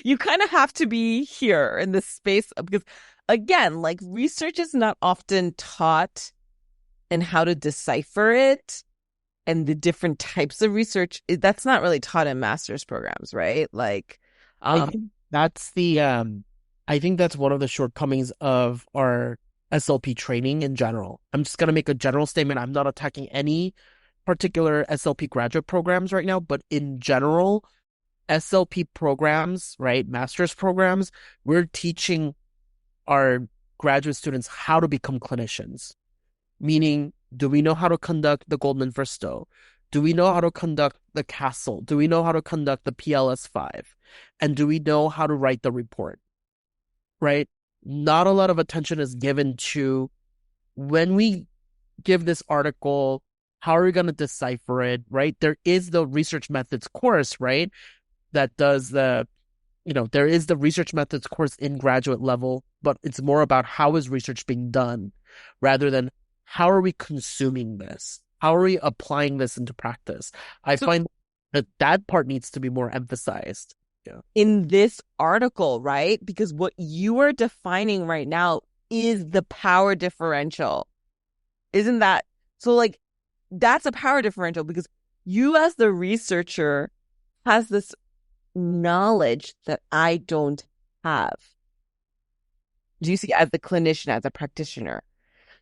you kind of have to be here in this space because again, like research is not often taught and how to decipher it and the different types of research. That's not really taught in master's programs, right? Like, I think I think that's one of the shortcomings of our SLP training in general. I'm just gonna make a general statement. I'm not attacking any particular SLP graduate programs right now, but in general, SLP programs, right, master's programs, we're teaching our graduate students how to become clinicians. Meaning, do we know how to conduct the Goldman-Verstow? Do we know how to conduct the Castle? Do we know how to conduct the PLS-5? And do we know how to write the report? Right? Not a lot of attention is given to when we give this article, how are we going to decipher it, right? There is the research methods course, right? That does there is the research methods course in graduate level, but it's more about how is research being done rather than how are we consuming this? How are we applying this into practice? I so find that part needs to be more emphasized. Yeah. in this article, right? Because what you are defining right now is the power differential. Isn't that so? Like, that's a power differential because you, as the researcher, has this knowledge that I don't have. Do you see, as the clinician, as a practitioner?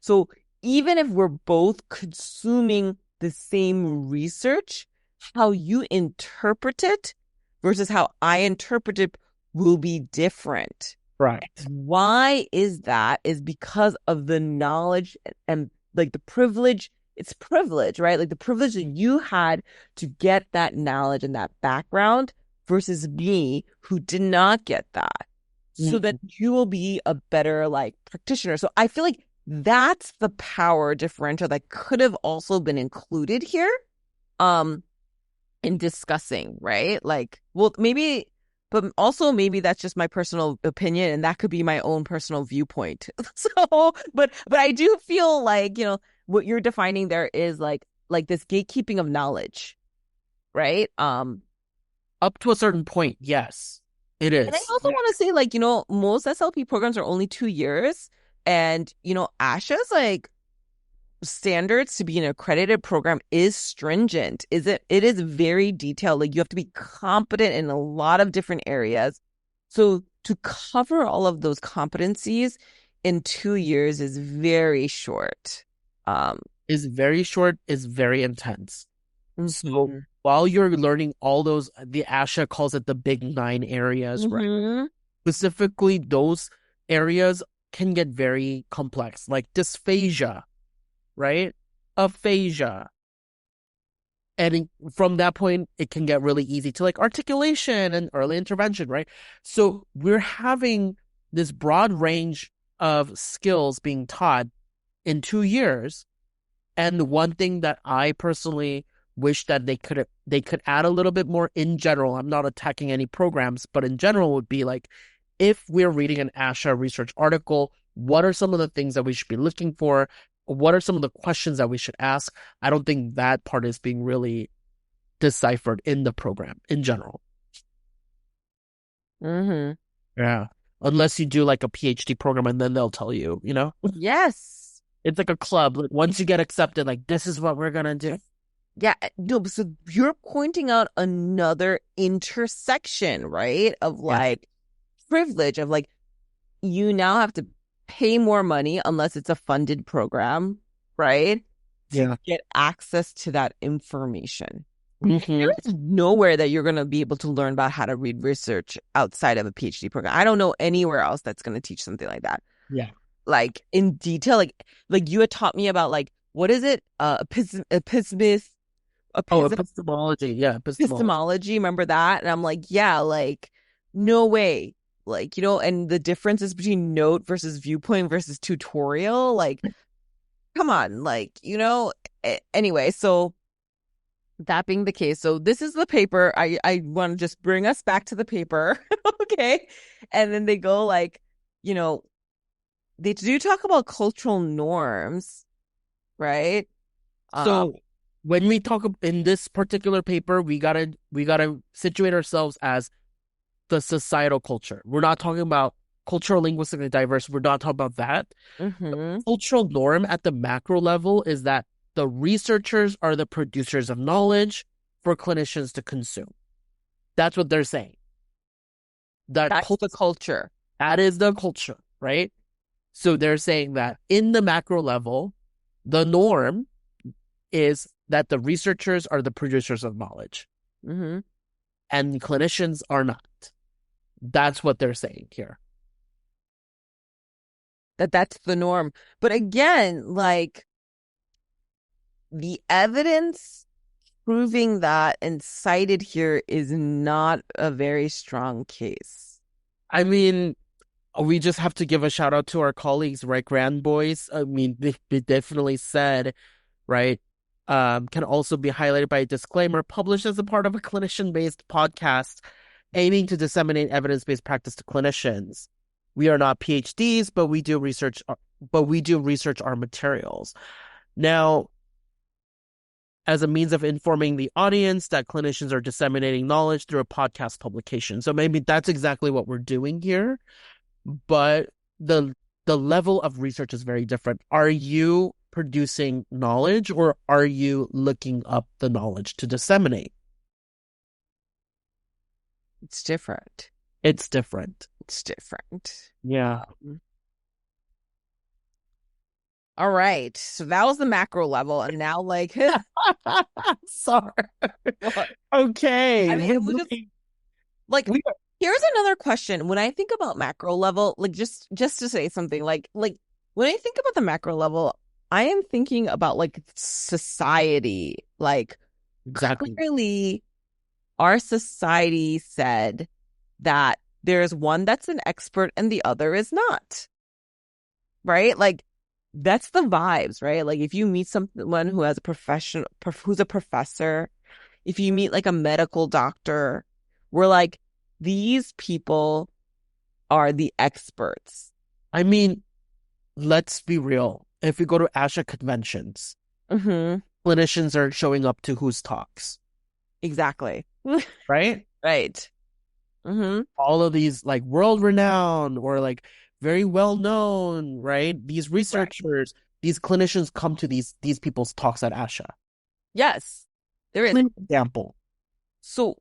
So even if we're both consuming the same research, how you interpret it versus how I interpret it will be different. Right. Why is that? Is because of the knowledge and like the privilege. It's privilege, right? Like the privilege that you had to get that knowledge and that background versus me who did not get that. So that Mhm. you will be a better like practitioner. So I feel like that's the power differential that could have also been included here. Um, in discussing, right? Like, well, maybe, but also maybe that's just my personal opinion, and that could be my own personal viewpoint. So, but I do feel like, what you're defining there is like this gatekeeping of knowledge, right? Up to a certain point, yes, it And I is. also want to say, like, most SLP programs are only 2 years, and ASHA's like standards to be an accredited program is stringent. It is very detailed. Like you have to be competent in a lot of different areas. So to cover all of those competencies in 2 years is very short. Um, Is very short, is very intense. So mhm. while you're learning all those, the ASHA calls it the big nine areas, right? Mhm. Specifically, those areas can get very complex, like dysphagia, right? Aphasia. From that point, it can get really easy to like articulation and early intervention, right? So we're having this broad range of skills being taught in 2 years. And the one thing that I personally wish that they could add a little bit more in general, I'm not attacking any programs, but in general would be like, if we're reading an ASHA research article, what are some of the things that we should be looking for? What are some of the questions that we should ask? I don't think that part is being really deciphered in the program in general. Mhm. Yeah. Unless you do like a PhD program and then they'll tell you, you know? Yes. It's like a club. Like once you get accepted, like this is what we're gonna do. Yeah, no, so you're pointing out another intersection, right? Of Yeah. like privilege, of like you now have to pay more money unless it's a funded program, right? To Yeah. get access to that information. There Hmm. is nowhere that you're going to be able to learn about how to read research outside of a PhD program. I don't know anywhere else that's going to teach something like that. Yeah. Like in detail, like you had taught me about like what is it? Oh, Epis epistemology. Yeah, epistemology. epistemology. Remember that? And I'm like, yeah, like no way. Like, and the differences between note versus viewpoint versus tutorial, like, come on, like, anyway, so that being the case, so this is the paper. I want to just bring us back to the paper, okay? And then they go like, you know, they do talk about cultural norms, right? Um, So when we talk in this particular paper, we gotta situate ourselves as the societal culture. We're not talking about cultural linguistically diverse. We're not talking about that. mhm. Cultural norm at the macro level is that the researchers are the producers of knowledge for clinicians to consume. That's what they're saying. That That's the culture. that is the culture, right? So they're saying that in the macro level, the norm is that the researchers are the producers of knowledge Hmm. and clinicians are not. That's what they're saying here. That's the norm. But again, like the evidence proving that and cited here is not a very strong case. I mean, we just have to give a shout out to our colleagues, right? Grand Boys. I mean, they definitely said, right? Can also be highlighted by a disclaimer published as a part of a clinician-based podcast aiming to disseminate evidence-based practice to clinicians. We are not PhDs, but we do research our materials. Now, as a means of informing the audience that clinicians are disseminating knowledge through a podcast publication. So maybe that's exactly what we're doing here, but the level of research is very different. Are you producing knowledge or are you looking up the knowledge to disseminate? It's different. It's different. It's different. Yeah. All right. So that was the macro level. And now, like, Sorry. what? Okay. I mean, We're it was just moving. like, We here's another question. When I think about macro level, like, just to say something, like when I think about the macro level, I am thinking about like society. Like, exactly. clearly, our society said that there's one that's an expert and the other is not, right? Like that's the vibes, right? Like if you meet someone who has a who's a professor, if you meet like a medical doctor, we're like, these people are the experts. I mean, let's be real. If we go to ASHA conventions, Hmm. clinicians are showing up to whose talks, Exactly. right? Right. Hmm. All of these like world renowned or like very well known, right? These Right. researchers, these clinicians come to these people's talks at ASHA. Yes, there is. Clear example. So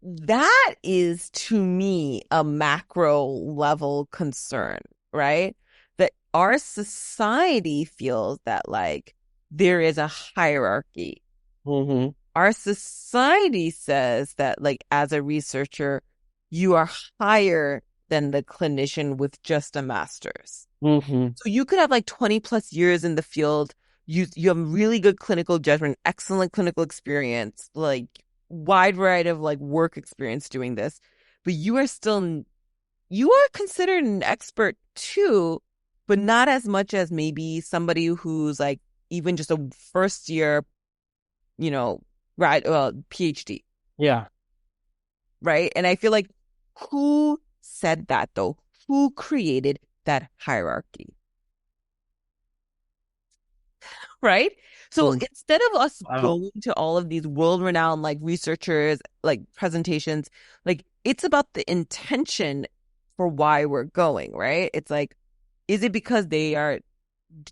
that is to me a macro level concern, right? That our society feels that like there is a hierarchy. Mm-hmm. Our society says that like as a researcher, you are higher than the clinician with just a master's. Mm-hmm. So you could have like 20 plus years in the field. You have really good clinical judgment, excellent clinical experience, like wide variety of like work experience doing this, but you are considered an expert too, but not as much as maybe somebody who's like even just a first year, you know, right, PhD, Yeah. right? And I feel like who said that though? Who created that hierarchy? Right? So Mm. instead of us Wow. going to all of these world-renowned like researchers, like presentations, like it's about the intention for why we're going, right? It's like, is it because they are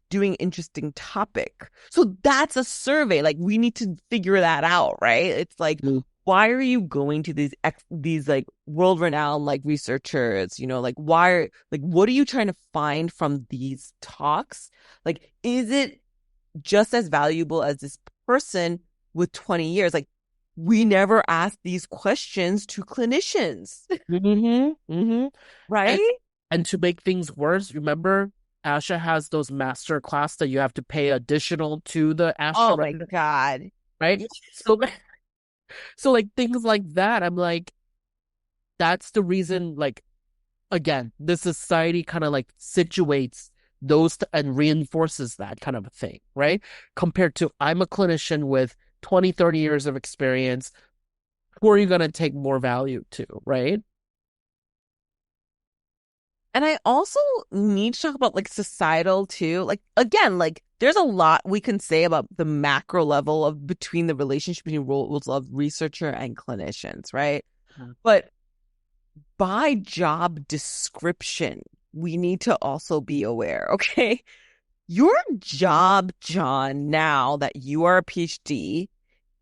doing interesting topic? So that's a survey. Like we need to figure that out, right? It's like, Mm. why are you going to these like world-renowned like researchers? Like like what are you trying to find from these talks? Like, is it just as valuable as this person with 20 years? Like, we never ask these questions to clinicians, Mm-hmm. Mm-hmm. And right? and to make things worse, remember ASHA has those master class that you have to pay additional to the Oh ASHA, my God. right? So so like things like that, I'm like, that's the reason, like again, the society kind of like situates and reinforces that kind of a thing, right? Compared to I'm a clinician with 20, 30 years of experience. Who are you going to take more value to, right? And I also need to talk about like societal too. Like, again, like there's a lot we can say about the macro level of between the relationship between roles of researcher and clinicians, right? Mhm. But by job description, we need to also be aware, okay? Your job, John, now that you are a PhD,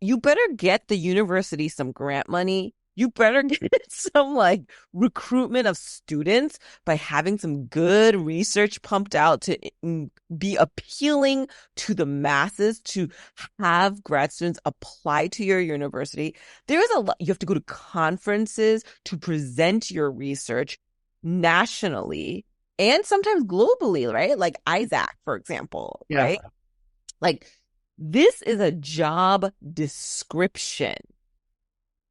you better get the university some grant money. You better get some like recruitment of students by having some good research pumped out to be appealing to the masses, to have grad students apply to your university. There is a lot, you have to go to conferences to present your research nationally and sometimes globally, right? Like Isaac, for example, Yeah. right? Like this is a job description.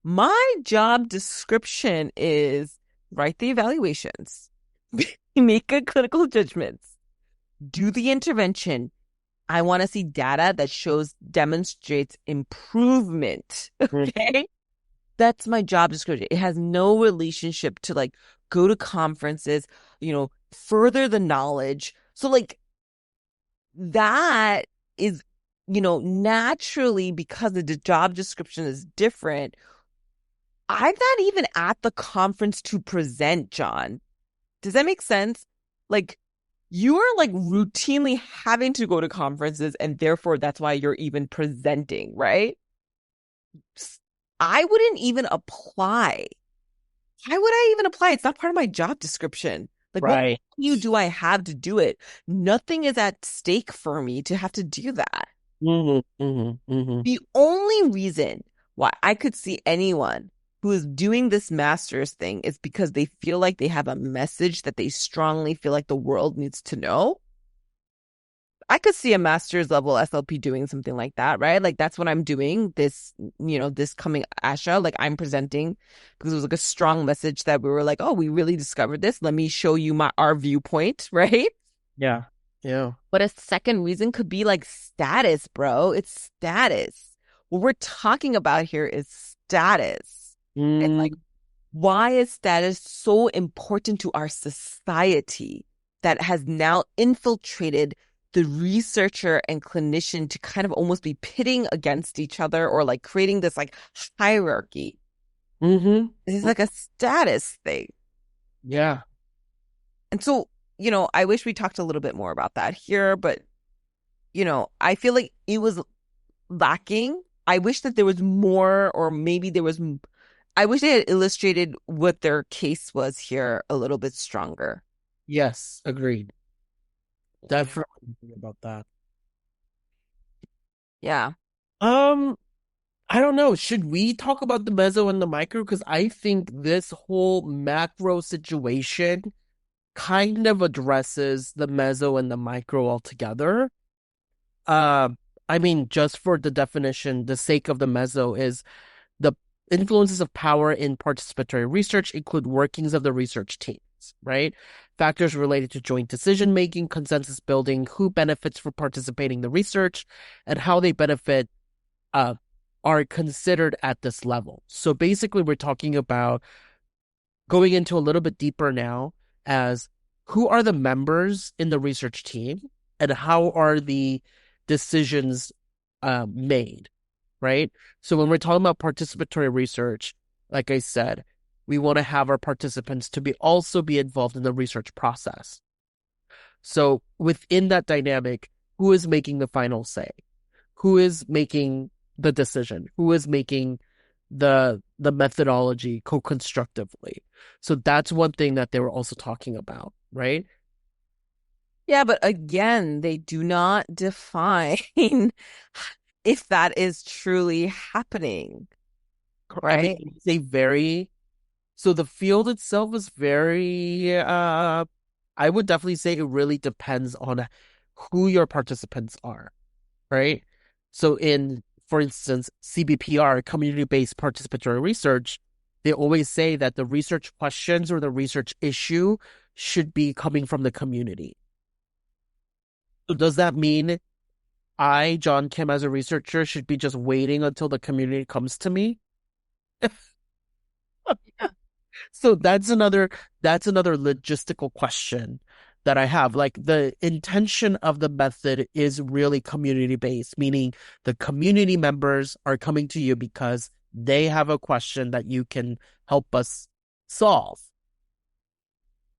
My job description is write the evaluations, make good clinical judgments, do the intervention. I want to see data that demonstrates improvement. Mm. Okay. That's my job description. It has no relationship to like go to conferences, further the knowledge. So like that is, naturally because the job description is different. I'm not even at the conference to present, John. Does that make sense? Like, you are like routinely having to go to conferences, and therefore that's why you're even presenting, right? I wouldn't even apply. Why would I even apply? It's not part of my job description. Like, what Right. value do I have to do it? Nothing is at stake for me to have to do that. The only reason why I could see anyone who is doing this master's thing is because they feel like they have a message that they strongly feel like the world needs to know. I could see a master's level SLP doing something like that, right? Like that's what I'm doing this coming Asha. Like I'm presenting because it was like a strong message that we were like, oh, we really discovered this. Let me show you our viewpoint, right? Yeah. Yeah. But a second reason could be like status, bro. It's status. What we're talking about here is status. And like, Mm, why is status so important to our society that has now infiltrated the researcher and clinician to kind of almost be pitting against each other or like creating this like hierarchy? hmm This is like a status thing. Yeah. And so, I wish we talked a little bit more about that here, but I feel like it was lacking. I wish that there was more, or maybe I wish they had illustrated what their case was here a little bit stronger. Yes. Agreed. Definitely agree about that. Yeah. Um, I don't know. Should we talk about the meso and the micro? Because I think this whole macro situation kind of addresses the meso and the micro altogether. Uh, I mean, just for the definition, the sake of the meso is the influences of power in participatory research include workings of the research teams, right? Factors related to joint decision making, consensus building, who benefits from participating in the research, and how they benefit uh, are considered at this level. So basically, we're talking about going into a little bit deeper now as who are the members in the research team and how are the decisions made, right? So when we're talking about participatory research, like I said, we want to have our participants to be also be involved in the research process. So within that dynamic, who is making the final say? Who is making the decision? Who is making the methodology co-constructively? So that's one thing that they were also talking about, right? Yeah, but again, they do not define if that is truly happening, I mean, right? it's a very so the field itself is very I would definitely say it really depends on who your participants are, right? So in, for instance, CBPR, community-based participatory research, they always say that the research questions or the research issue should be coming from the community. So does that mean I, John Kim, as a researcher, should be just waiting until the community comes to me? Yeah. So that's another logistical question that I have. Like the intention of the method is really community based, meaning the community members are coming to you because they have a question that you can help us solve.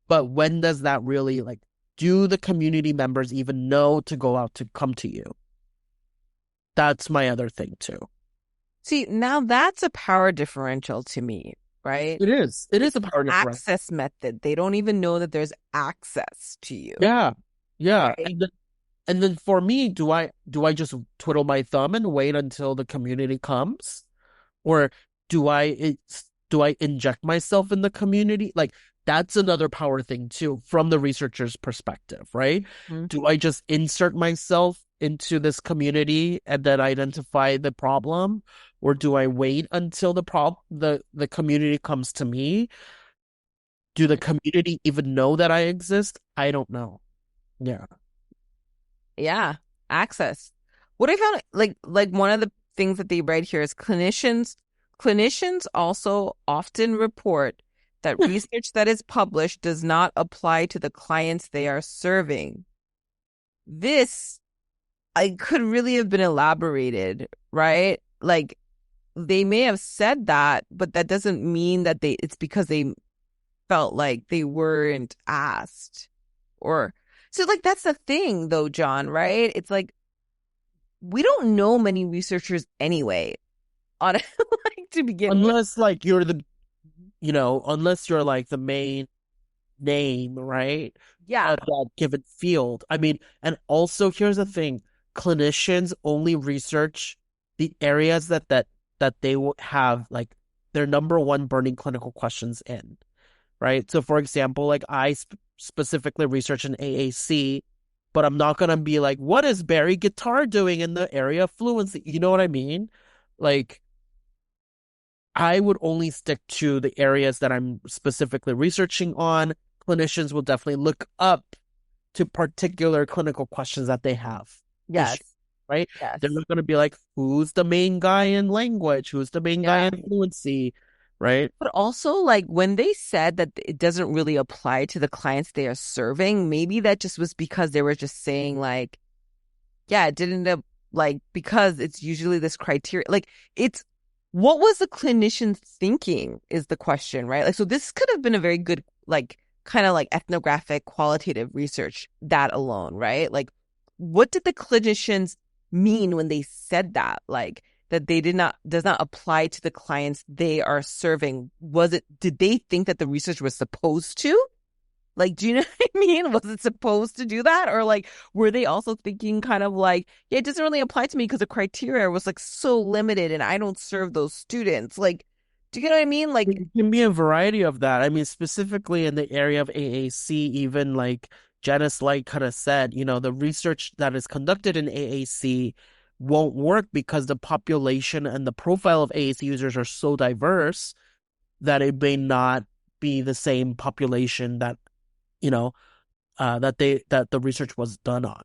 But when does that really like do the community members even know to go out to come to you? That's my other thing too. See, now that's a power differential to me, right? It is. It is It's a an power difference. access method. They don't even know that there's access to you, Yeah. Yeah. right? And then for me, do I just twiddle my thumb and wait until the community comes? Or do I inject myself in the community? Like that's another power thing too, from the researcher's perspective, right? Mhm. Do I just insert myself into this community and then identify the problem? Or do I wait until the community comes to me? Do the community even know that I exist? I don't know. Yeah. Yeah, access. What I found like one of the things that they write here is clinicians also often report that research that is published does not apply to the clients they are serving. This I could really have been elaborated, right? Like they may have said that, but that doesn't mean that it's because they felt like they weren't asked or so like that's the thing though, John, right? It's like we don't know many researchers anyway on like to begin with. Unless like you're the, unless you're like the main name, right? Yeah. At that given field. I mean, and also here's the thing, clinicians only research the areas that they will have like their number one burning clinical questions in, right? So for example, like I specifically research an AAC, but I'm not gonna be like, what is Barry Guitar doing in the area of fluency? You know what I mean? Like I would only stick to the areas that I'm specifically researching on. Clinicians will definitely look up to particular clinical questions that they have. Yes. Right? Yes. They're not going to be like, who's the main guy in language? Who's the main guy in fluency? Right? But also, like when they said that it doesn't really apply to the clients they are serving, maybe that just was because they were just saying like, yeah, it didn't like because it's usually this criteria. Like it's what was the clinician thinking is the question, right? Like so this could have been a very good like kind of like ethnographic qualitative research that alone, right? Like what did the clinicians mean when they said that? Like that they does not apply to the clients they are serving. Did they think that the research was supposed to? Like, do you know what I mean? Was it supposed to do that? Or like, were they also thinking kind of like, yeah, it doesn't really apply to me because the criteria was like so limited and I don't serve those students. Like, do you know what I mean? Like, It can be a variety of that. I mean, specifically in the area of AAC, even like Janice Light kind of said, the research that is conducted in AAC won't work because the population and the profile of AAC users are so diverse that it may not be the same population that that the research was done on.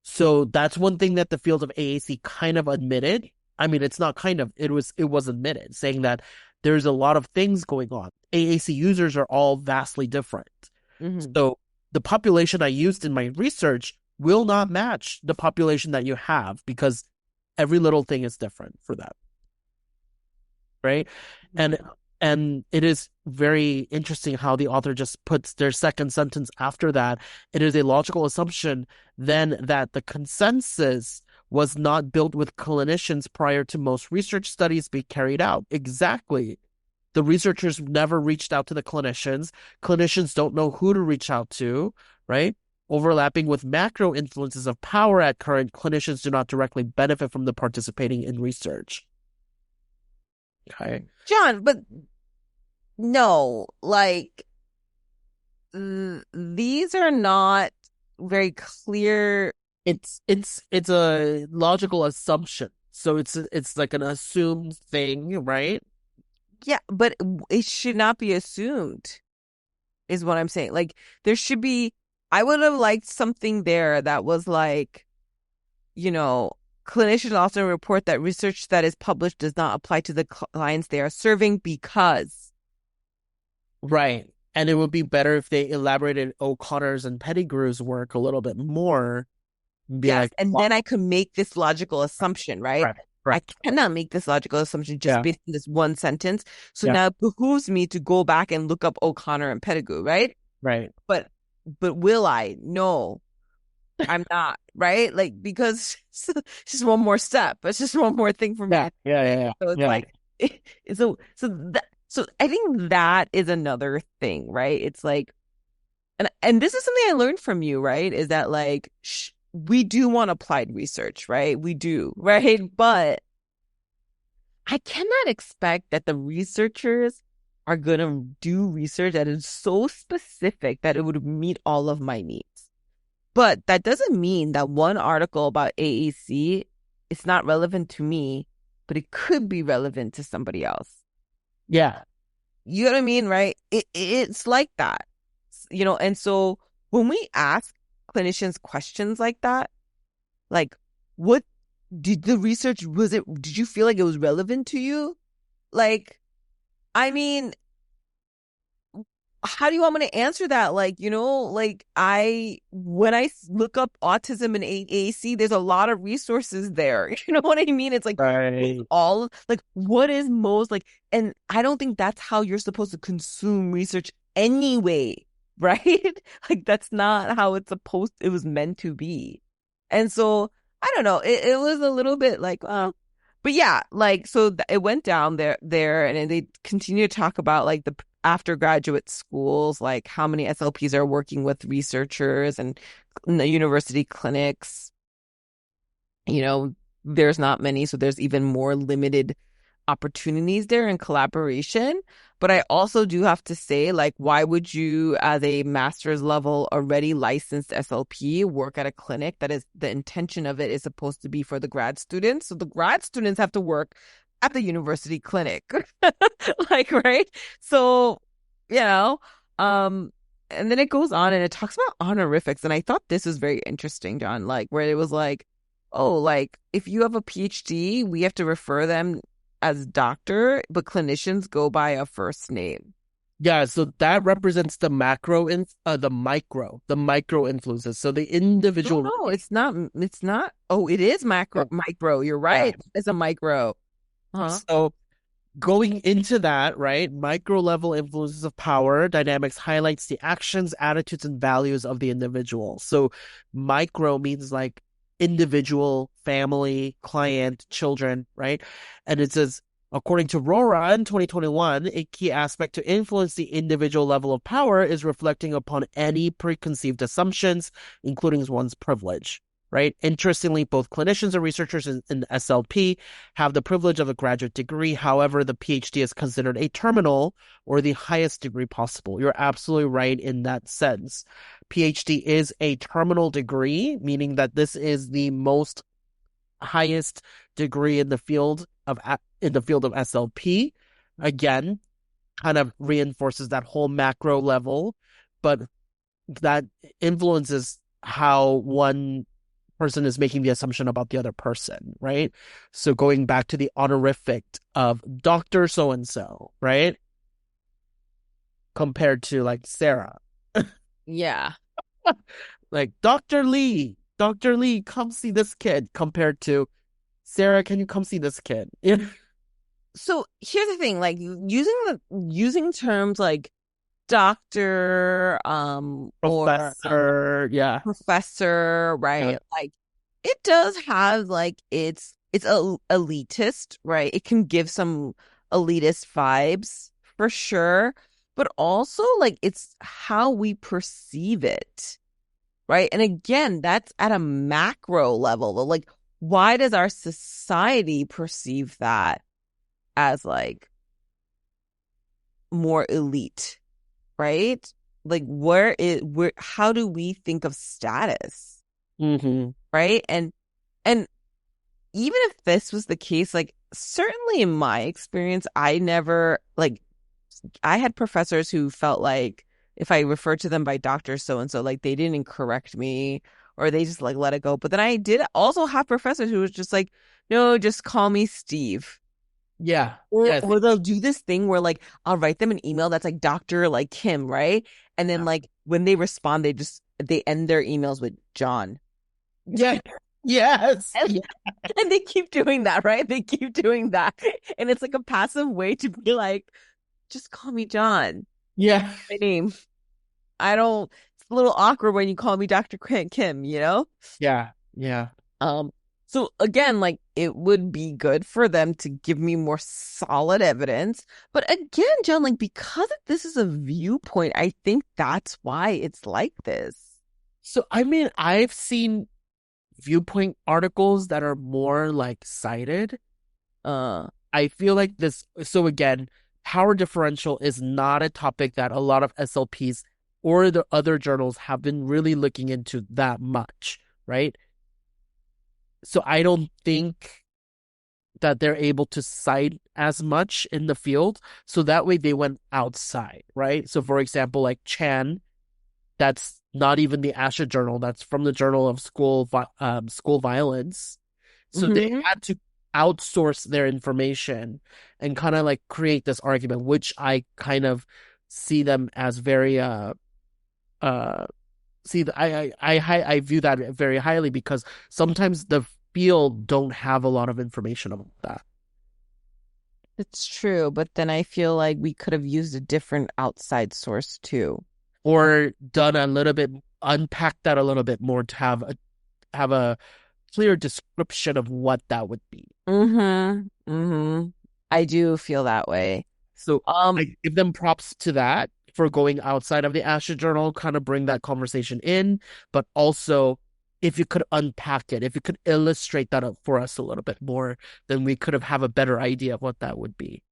So that's one thing that the field of AAC kind of admitted. I mean, it's not kind of, it was admitted, saying that there's a lot of things going on. AAC users are all vastly different. So the population I used in my research will not match the population that you have because every little thing is different for that. Right? And it is very interesting how the author just puts their second sentence after that. It is a logical assumption then that the consensus was not built with clinicians prior to most research studies being carried out. Exactly. The researchers never reached out to the clinicians. Clinicians don't know who to reach out to, right? Overlapping with macro influences of power at current, clinicians do not directly benefit from the participating in research. Okay. John, but no, like these are not very clear. It's a logical assumption. So it's like an assumed thing, right? Yeah, but it should not be assumed, is what I'm saying. Like there should be, I would have liked something there that was like, clinicians often report that research that is published does not apply to the clients they are serving because. Right. And it would be better if they elaborated O'Connor's and Pettigrew's work a little bit more. Be Yes, like, and then I could make this logical assumption, right? Right. I cannot make this logical assumption just based on this one sentence. So Yeah. now it behooves me to go back and look up O'Connor and Pettigrew, right? Right. But will I? No, I'm not, right? Like because it's just one more step. It's just one more thing for me. Yeah. So it's like so I think that is another thing, right? It's like and this is something I learned from you, right? Is that like we do want applied research, right? We do, right? But I cannot expect that the researchers are going to do research that is so specific that it would meet all of my needs. But that doesn't mean that one article about AAC is not relevant to me, but it could be relevant to somebody else. Yeah. You know what I mean, right? It's like that, and so when we ask clinicians questions like that, like, what did the research, did you feel like it was relevant to you? Like, I mean, how do you want me to answer that? Like, like when I look up autism and AAC, there's a lot of resources there. You know what I mean? It's like all like what is most like, and I don't think that's how you're supposed to consume research anyway, right? Like that's not how it was meant to be. And so I don't know. It was a little bit like, well, But yeah, like so it went down there and then they continue to talk about like the after graduate schools, like how many SLPs are working with researchers and in the university clinics. You know, there's not many, so there's even more limited opportunities there in collaboration. But I also do have to say, like, why would you, as a master's level already licensed SLP, work at a clinic that is the intention of it is supposed to be for the grad students? So the grad students have to work at the university clinic. Like, right? So, you know, um, and then it goes on and it talks about honorifics. And I thought this was very interesting, John, like where it was like, oh, like if you have a PhD, we have to refer them as doctor, but clinicians go by a first name. Yeah, so that represents the micro influences. So the No, individual. no, it's not. It's not. Oh, it is micro. You're Yeah. right. It's a micro. Huh? So going into that, right, micro level influences of power dynamics highlights the actions, attitudes, and values of the individual. So micro means like individual, family, client, children, right? And it says, according to Rora in 2021, a key aspect to influence the individual level of power is reflecting upon any preconceived assumptions, including one's privilege. Right. Interestingly, both clinicians and researchers in SLP have the privilege of a graduate degree. However, the PhD is considered a terminal or the highest degree possible. You're absolutely right in that sense. PhD is a terminal degree, meaning that this is the most highest degree in the field of SLP. Again, kind of reinforces that whole macro level, but that influences how one person is making the assumption about the other person, right? So going back to the honorific of Dr. So-and-so, right? Compared to like Sarah. Yeah. Like Dr. Lee, come see this kid compared to Sarah, can you come see this kid? Yeah. So here's the thing, like using terms like doctor, or Professor, yeah. professor, right? Yeah. Like it does have like it's elitist, right? It can give some elitist vibes for sure, but also like it's how we perceive it, right? And again, that's at a macro level. Like, why does our society perceive that as like more elite, right? Like, where, how do we think of status? Mm-hmm. Right? And even if this was the case, like certainly in my experience, I never like I had professors who felt like if I referred to them by doctor so and so, like they didn't correct me or they just like let it go. But then I did also have professors who was just like, no, just call me Steve. Yeah. Or, Yes. or they'll do this thing where like I'll write them an email that's like Dr. like Kim, right? And then Yeah. like when they respond, they end their emails with John. Yeah. Yes. And, Yeah. and they keep doing that, right? They keep doing that. And it's like a passive way to be like, just call me John. Yeah. My name. I don't, it's a little awkward when you call me Dr. Kim, you know? Yeah. Yeah. Um, so again, like it would be good for them to give me more solid evidence. But again, John, like because this is a viewpoint, I think that's why it's like this. So I mean, I've seen viewpoint articles that are more like cited. I feel like this. So again, power differential is not a topic that a lot of SLPs or the other journals have been really looking into that much, right? So I don't think that they're able to cite as much in the field. So that way they went outside, right? So for example, like Chan, that's not even the ASHA journal. That's from the Journal of School Violence. So they Mhm. had to outsource their information and kind of like create this argument, which I kind of see them as very uh see I view that very highly because sometimes the field don't have a lot of information about that. It's true, but then I feel like we could have used a different outside source too. Or done a little bit, unpack that a little bit more to have a clear description of what that would be. I do feel that way. So Um, I give them props to that for going outside of the ASHA journal, kind of bring that conversation in, but also if you could unpack it, if you could illustrate that up for us a little bit more, then we could have a better idea of what that would be.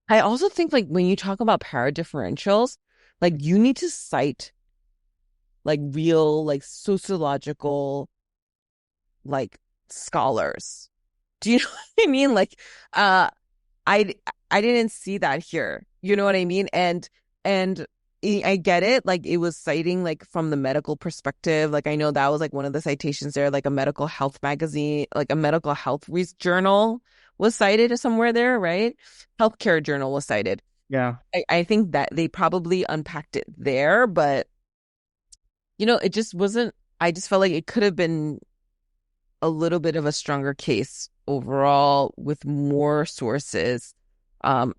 I also think like when you talk about power differentials, like you need to cite like real like sociological like scholars. Do you know what I mean? Like uh I I didn't see that here. You know what I mean? And I get it. Like it was citing like from the medical perspective. Like I know that was like one of the citations there, like a medical health magazine, like a medical health journal was cited somewhere there, right? Healthcare journal was cited. Yeah. I think that they probably unpacked it there, but it just wasn't. I just felt like it could have been a little bit of a stronger case overall with more sources, um,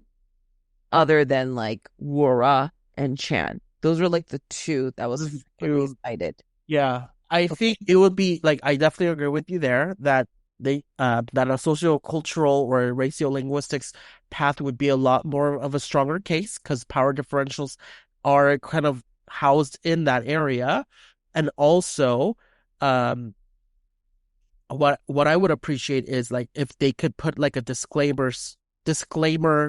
other than like Wora and Chan. Those were like the two that was frequently cited. Yeah. I think it would be like I definitely agree with you there that that a sociocultural or ratiolinguistics path would be a lot more of a stronger case because power differentials are kind of housed in that area. And also, um, what I would appreciate is like if they could put like a disclaimer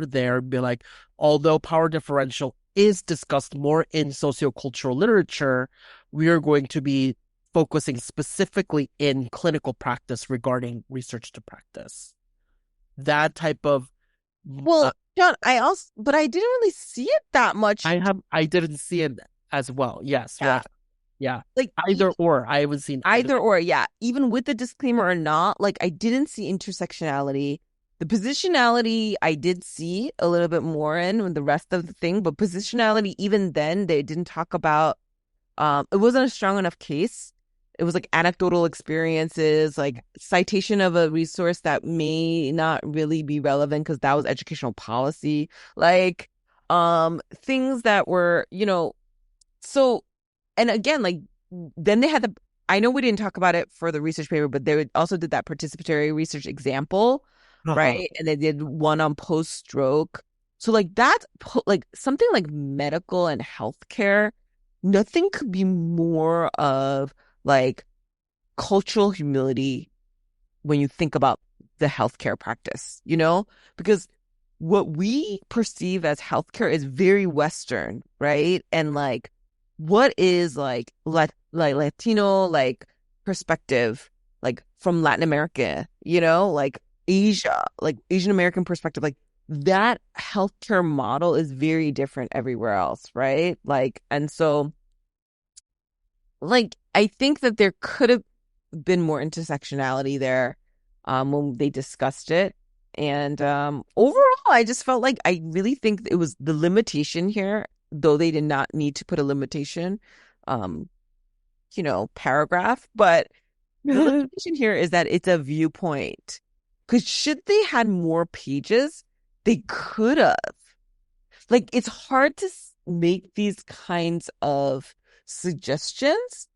there, be like, although power differential is discussed more in sociocultural literature, we are going to be focusing specifically in clinical practice regarding research to practice. That type of Well, John, but I didn't really see it that much. I didn't see it as well. Yes, Yeah. yeah. Like Either or. I haven't seen either or, yeah. Even with the disclaimer or not, like I didn't see intersectionality. The positionality I did see a little bit more in with the rest of the thing, but positionality, even then, they didn't talk about. It wasn't a strong enough case. It was like anecdotal experiences, like citation of a resource that may not really be relevant because that was educational policy, like things that were, so, and again, like then they had I know we didn't talk about it for the research paper, but also did that participatory research example, right? And they did one on post-stroke. So like that, like something like medical and healthcare, nothing could be more of like cultural humility when you think about the healthcare practice, because what we perceive as healthcare is very Western, right? And like, what is like Latino like perspective, like from Latin America, like Asia, like Asian American perspective, like that healthcare model is very different everywhere else, right? Like, and so, like, I think that there could have been more intersectionality there, when they discussed it. And overall, I just felt like I really think it was the limitation here, though they did not need to put a limitation, um, paragraph. But the limitation here is that it's a viewpoint. Because should they had more pages, they could have. Like, it's hard to make these kinds of suggestions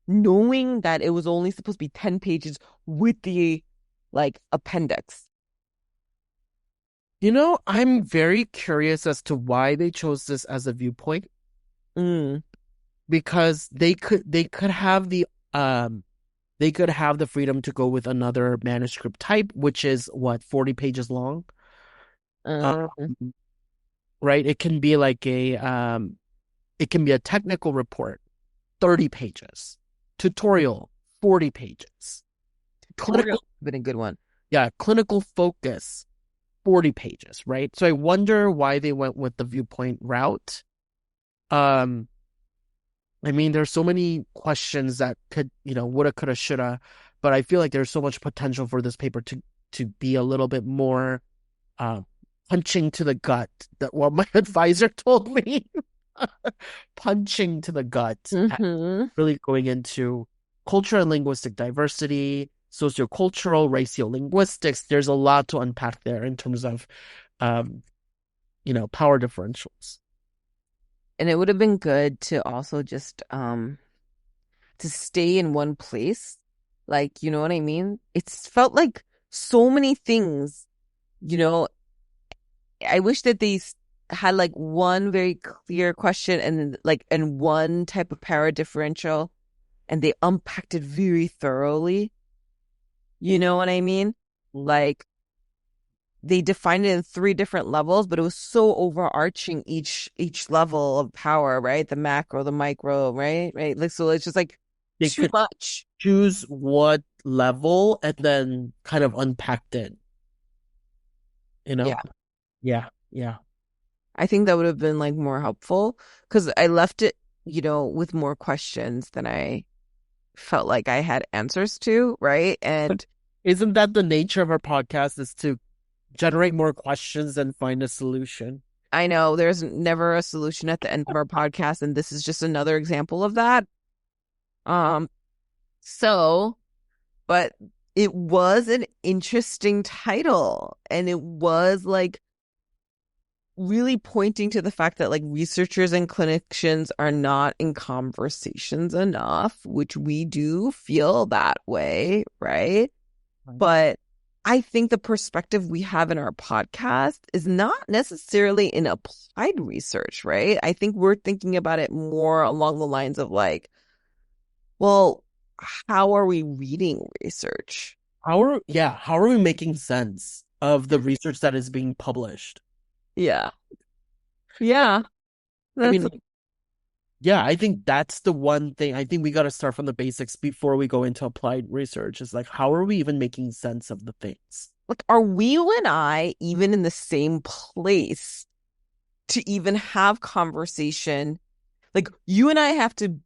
knowing that it was only supposed to be 10 pages with the like appendix. I'm very curious as to why they chose this as a viewpoint because they could have the freedom to go with another manuscript type, which is what, 40 pages long. Uh, Right? It can be a technical report, 30 pages. Tutorial, 40 pages. Clinical been a good one. Yeah, clinical focus, 40 pages, right? So I wonder why they went with the viewpoint route. Um, I mean, there's so many questions that could, woulda, coulda, shoulda, but I feel like there's so much potential for this paper to be a little bit more punching to the gut. That what my advisor told me. Punching to the gut, really going into culture and linguistic diversity, sociocultural, ratiolinguistics. There's a lot to unpack there in terms of, power differentials. And it would have been good to also just to stay in one place Like, you know what I mean? It's felt like so many things, you know, I wish that had like one very clear question and then like and one type of power differential and they unpacked it very thoroughly. You know what I mean? Like they defined it in three different levels, but it was so overarching each level of power, right? The macro, the micro, right? Right. Like so it's just like They too could much. choose what level and then kind of unpacked it, you know? Yeah. Yeah, yeah. I think that would have been like more helpful because I left it, with more questions than I felt like I had answers to, right? But And isn't that the nature of our podcast is to generate more questions and find a solution? I know there's never a solution at the end of our podcast, and this is just another example of that. Um, so, but it was an interesting title, and it was like really pointing to the fact that like researchers and clinicians are not in conversations enough, which we do feel that way, right? Right. But I think the perspective we have in our podcast is not necessarily in applied research, right? I think we're thinking about it more along the lines of like, well, how are we reading research? How are we making sense of the research that is being published? Yeah. Yeah. I That's mean, yeah, I think that's the one thing. I think we got to start from the basics before we go into applied research. Is like, how are we even making sense of the things? like, are you and I even in the same place to even have conversation? Like, you and I have to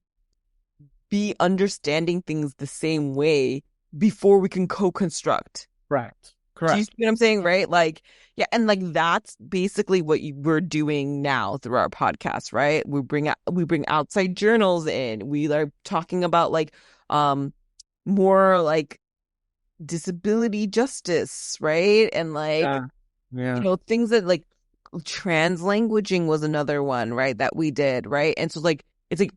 be understanding things the same way before we can co-construct. Correct. Do you Correct. see what I'm saying? Right? Like, yeah, and like that's basically what we're doing now through our podcast, right? We bring outside journals in. We are talking about like more like disability justice, right? And like, Yeah. Yeah. things that like translanguaging was another one, right? That we did, right? And so like it's like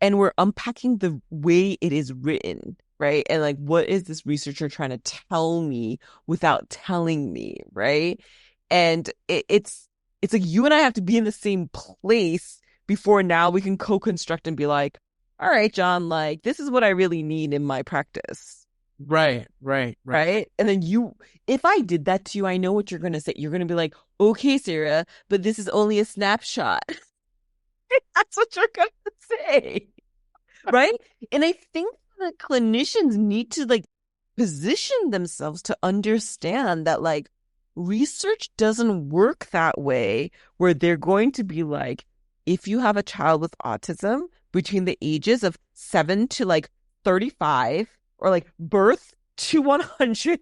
and we're unpacking the way it is written, right? And like, what is this researcher trying to tell me without telling me, right? And it's like you and I have to be in the same place before now we can co-construct and be like, all right, John, like this is what I really need in my practice, Right. Right. Right. right? And then if I did that to you, I know what you're gonna say. You're gonna be like, okay, Sarah, but this is only a snapshot. That's what you're gonna say. Right? And I think that clinicians need to like position themselves to understand that like research doesn't work that way, where they're going to be like, if you have a child with autism between the ages of 7 to like 35 or like birth to 100,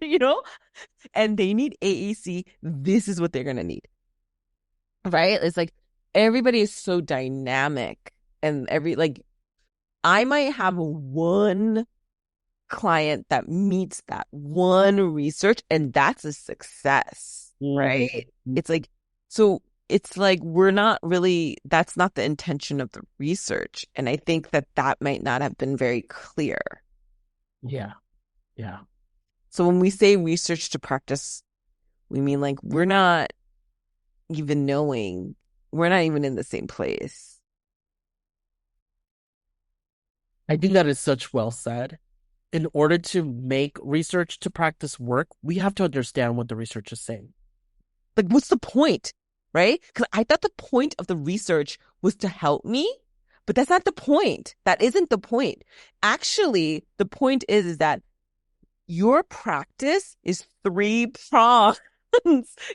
and they need AAC, this is what they're going to need. Right? It's like everybody is so dynamic and I might have one client that meets that one research, and that's a success, right? Mhm. It's like, that's not the intention of the research. And I think that might not have been very clear. Yeah. Yeah. So when we say research to practice, we mean like we're not even in the same place. I think that is such well said. In order to make research to practice work, we have to understand what the research is saying. Like, what's the point? Right? Because I thought the point of the research was to help me, but that's not the point. That isn't the point. Actually, the point is that your practice is three prongs: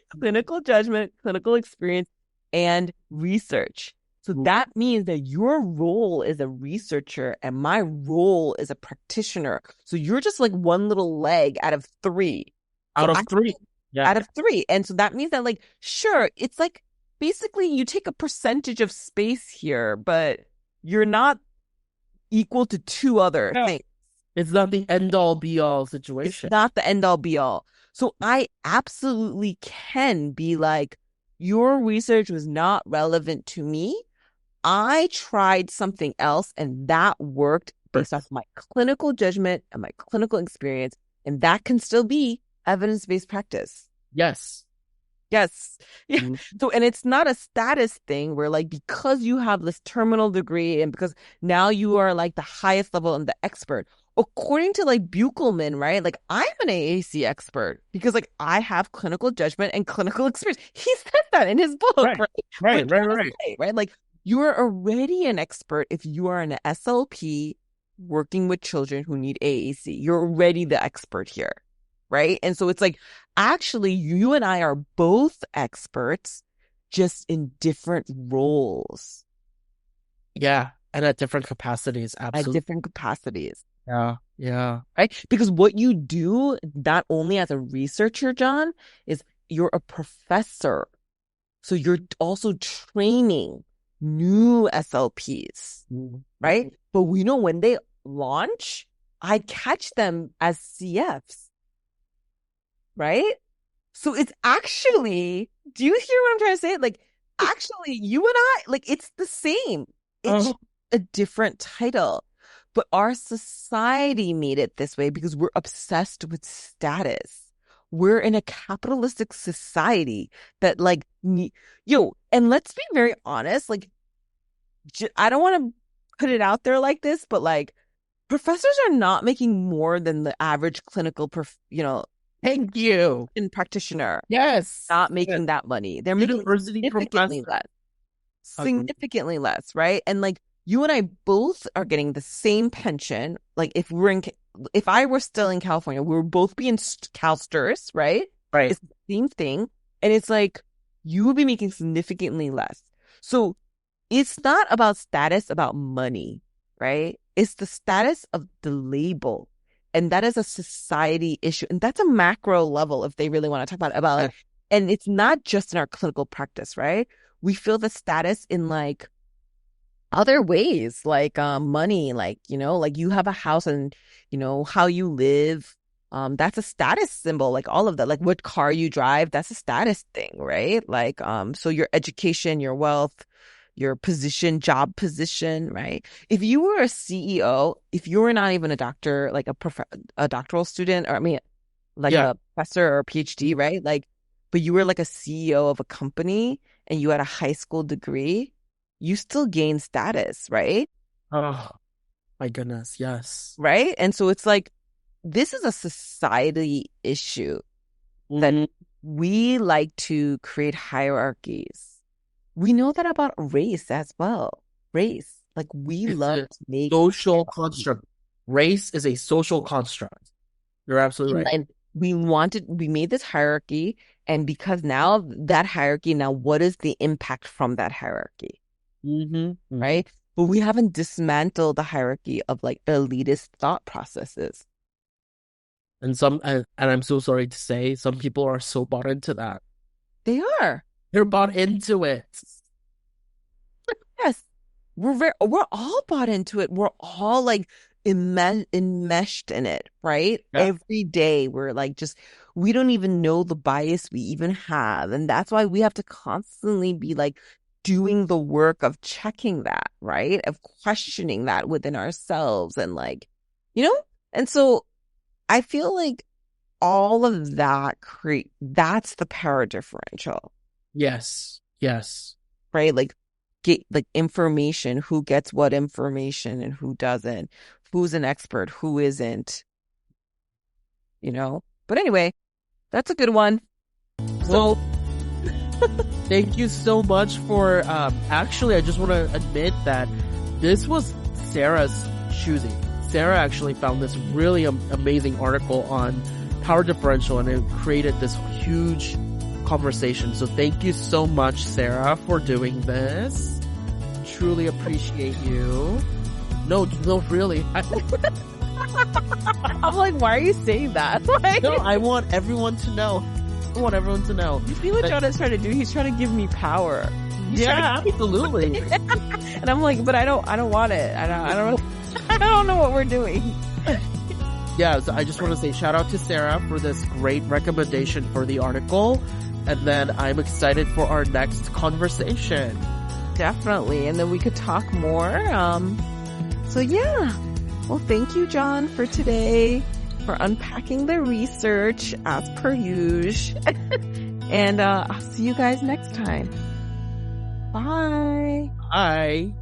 clinical judgment, clinical experience, and research. So that means that your role is a researcher and my role is a practitioner. So you're just like one little leg out of three. Out of three. Yeah. Out of three. And so that means that like, sure, it's like basically you take a percentage of space here, but you're not equal to two other things. It's not the end all be all It's situation. not the end all be all. So I absolutely can be like, your research was not relevant to me. I tried something else and that worked based off my clinical judgment and my clinical experience, and that can still be evidence-based practice. Yes. Yes. Yeah. So, and it's not a status thing where like, because you have this terminal degree and because now you are like the highest level and the expert, according to like Buchelman, right? Like I'm an AAC expert because like I have clinical judgment and clinical experience. He said that in his book, right? Right. Like you are already an expert if you are an SLP working with children who need AAC. You're already the expert here. Right. And so it's like, actually, you and I are both experts, just in different roles. Yeah. And at different capacities. Absolutely. At different capacities. Yeah. Yeah. Right. Because what you do, not only as a researcher, John, is you're a professor. So you're also training new SLPs. Right. But we know when they launch, I catch them as CFs. Right? So it's actually, do you hear what I'm trying to say? Like, actually, you and I, like, it's the same. It's a different title. But our society made it this way because we're obsessed with status. We're in a capitalistic society that, like, and let's be very honest, like, I don't want to put it out there like this, but, like, professors are not making more than the average clinical, Thank you. And practitioner. Yes. Not making that money. They're making significantly less, right? And like you and I both are getting the same pension. Like if I were still in California, we would both be in CalSTRS, right? Right. It's the same thing. And it's like you would be making significantly less. So it's not about status, about money, right? It's the status of the label. And that is a society issue. And that's a macro level if they really want to talk about it. And it's not just in our clinical practice, right? We feel the status in like other ways, like money, like, like you have a house and, how you live. That's a status symbol, like all of that, like what car you drive, that's a status thing, right? Like, so your education, your wealth, your position, job position, right? If you were a CEO, if you were not even a doctor, like a doctoral student, or a professor or a PhD, right? Like, but you were like a CEO of a company and you had a high school degree, you still gain status, right? Oh, my goodness. Yes. Right? And so it's like, this is a society issue that we like to create hierarchies. We know that about race as well. Race. Like we love to make social construct. Race is a social construct. You're absolutely right. And we made this hierarchy, and because now that hierarchy, what is the impact from that hierarchy? Right? But we haven't dismantled the hierarchy of like elitist thought processes. And I'm so sorry to say, some people are so bought into that. They are. They're bought into it. Yes, we're all bought into it. We're all like enmeshed in it, right? Yeah. Every day we're like we don't even know the bias we even have, and that's why we have to constantly be like doing the work of checking that, right? Of questioning that within ourselves, and like, and so I feel like all of that that's the power differential. Yes. Right? Like get like information, who gets what information and who doesn't, who's an expert, who isn't, But anyway, that's a good one. Well, thank you so much for, actually, I just want to admit that this was Sarah's choosing. Sarah actually found this really amazing article on power differential, and it created this huge conversation. So thank you so much, Sarah, for doing this. Truly appreciate you. No, really. I'm like, why are you saying that? No, I want everyone to know. You see what John is trying to do? He's trying to give me power. Absolutely. And I'm like, but I don't want it. I don't know what we're doing. Yeah, so I just want to say shout out to Sarah for this great recommendation for the article. And then I'm excited for our next conversation. Definitely. And then we could talk more. So yeah. Well, thank you, John, for today, for unpacking the research as per usual. And I'll see you guys next time. Bye. Bye.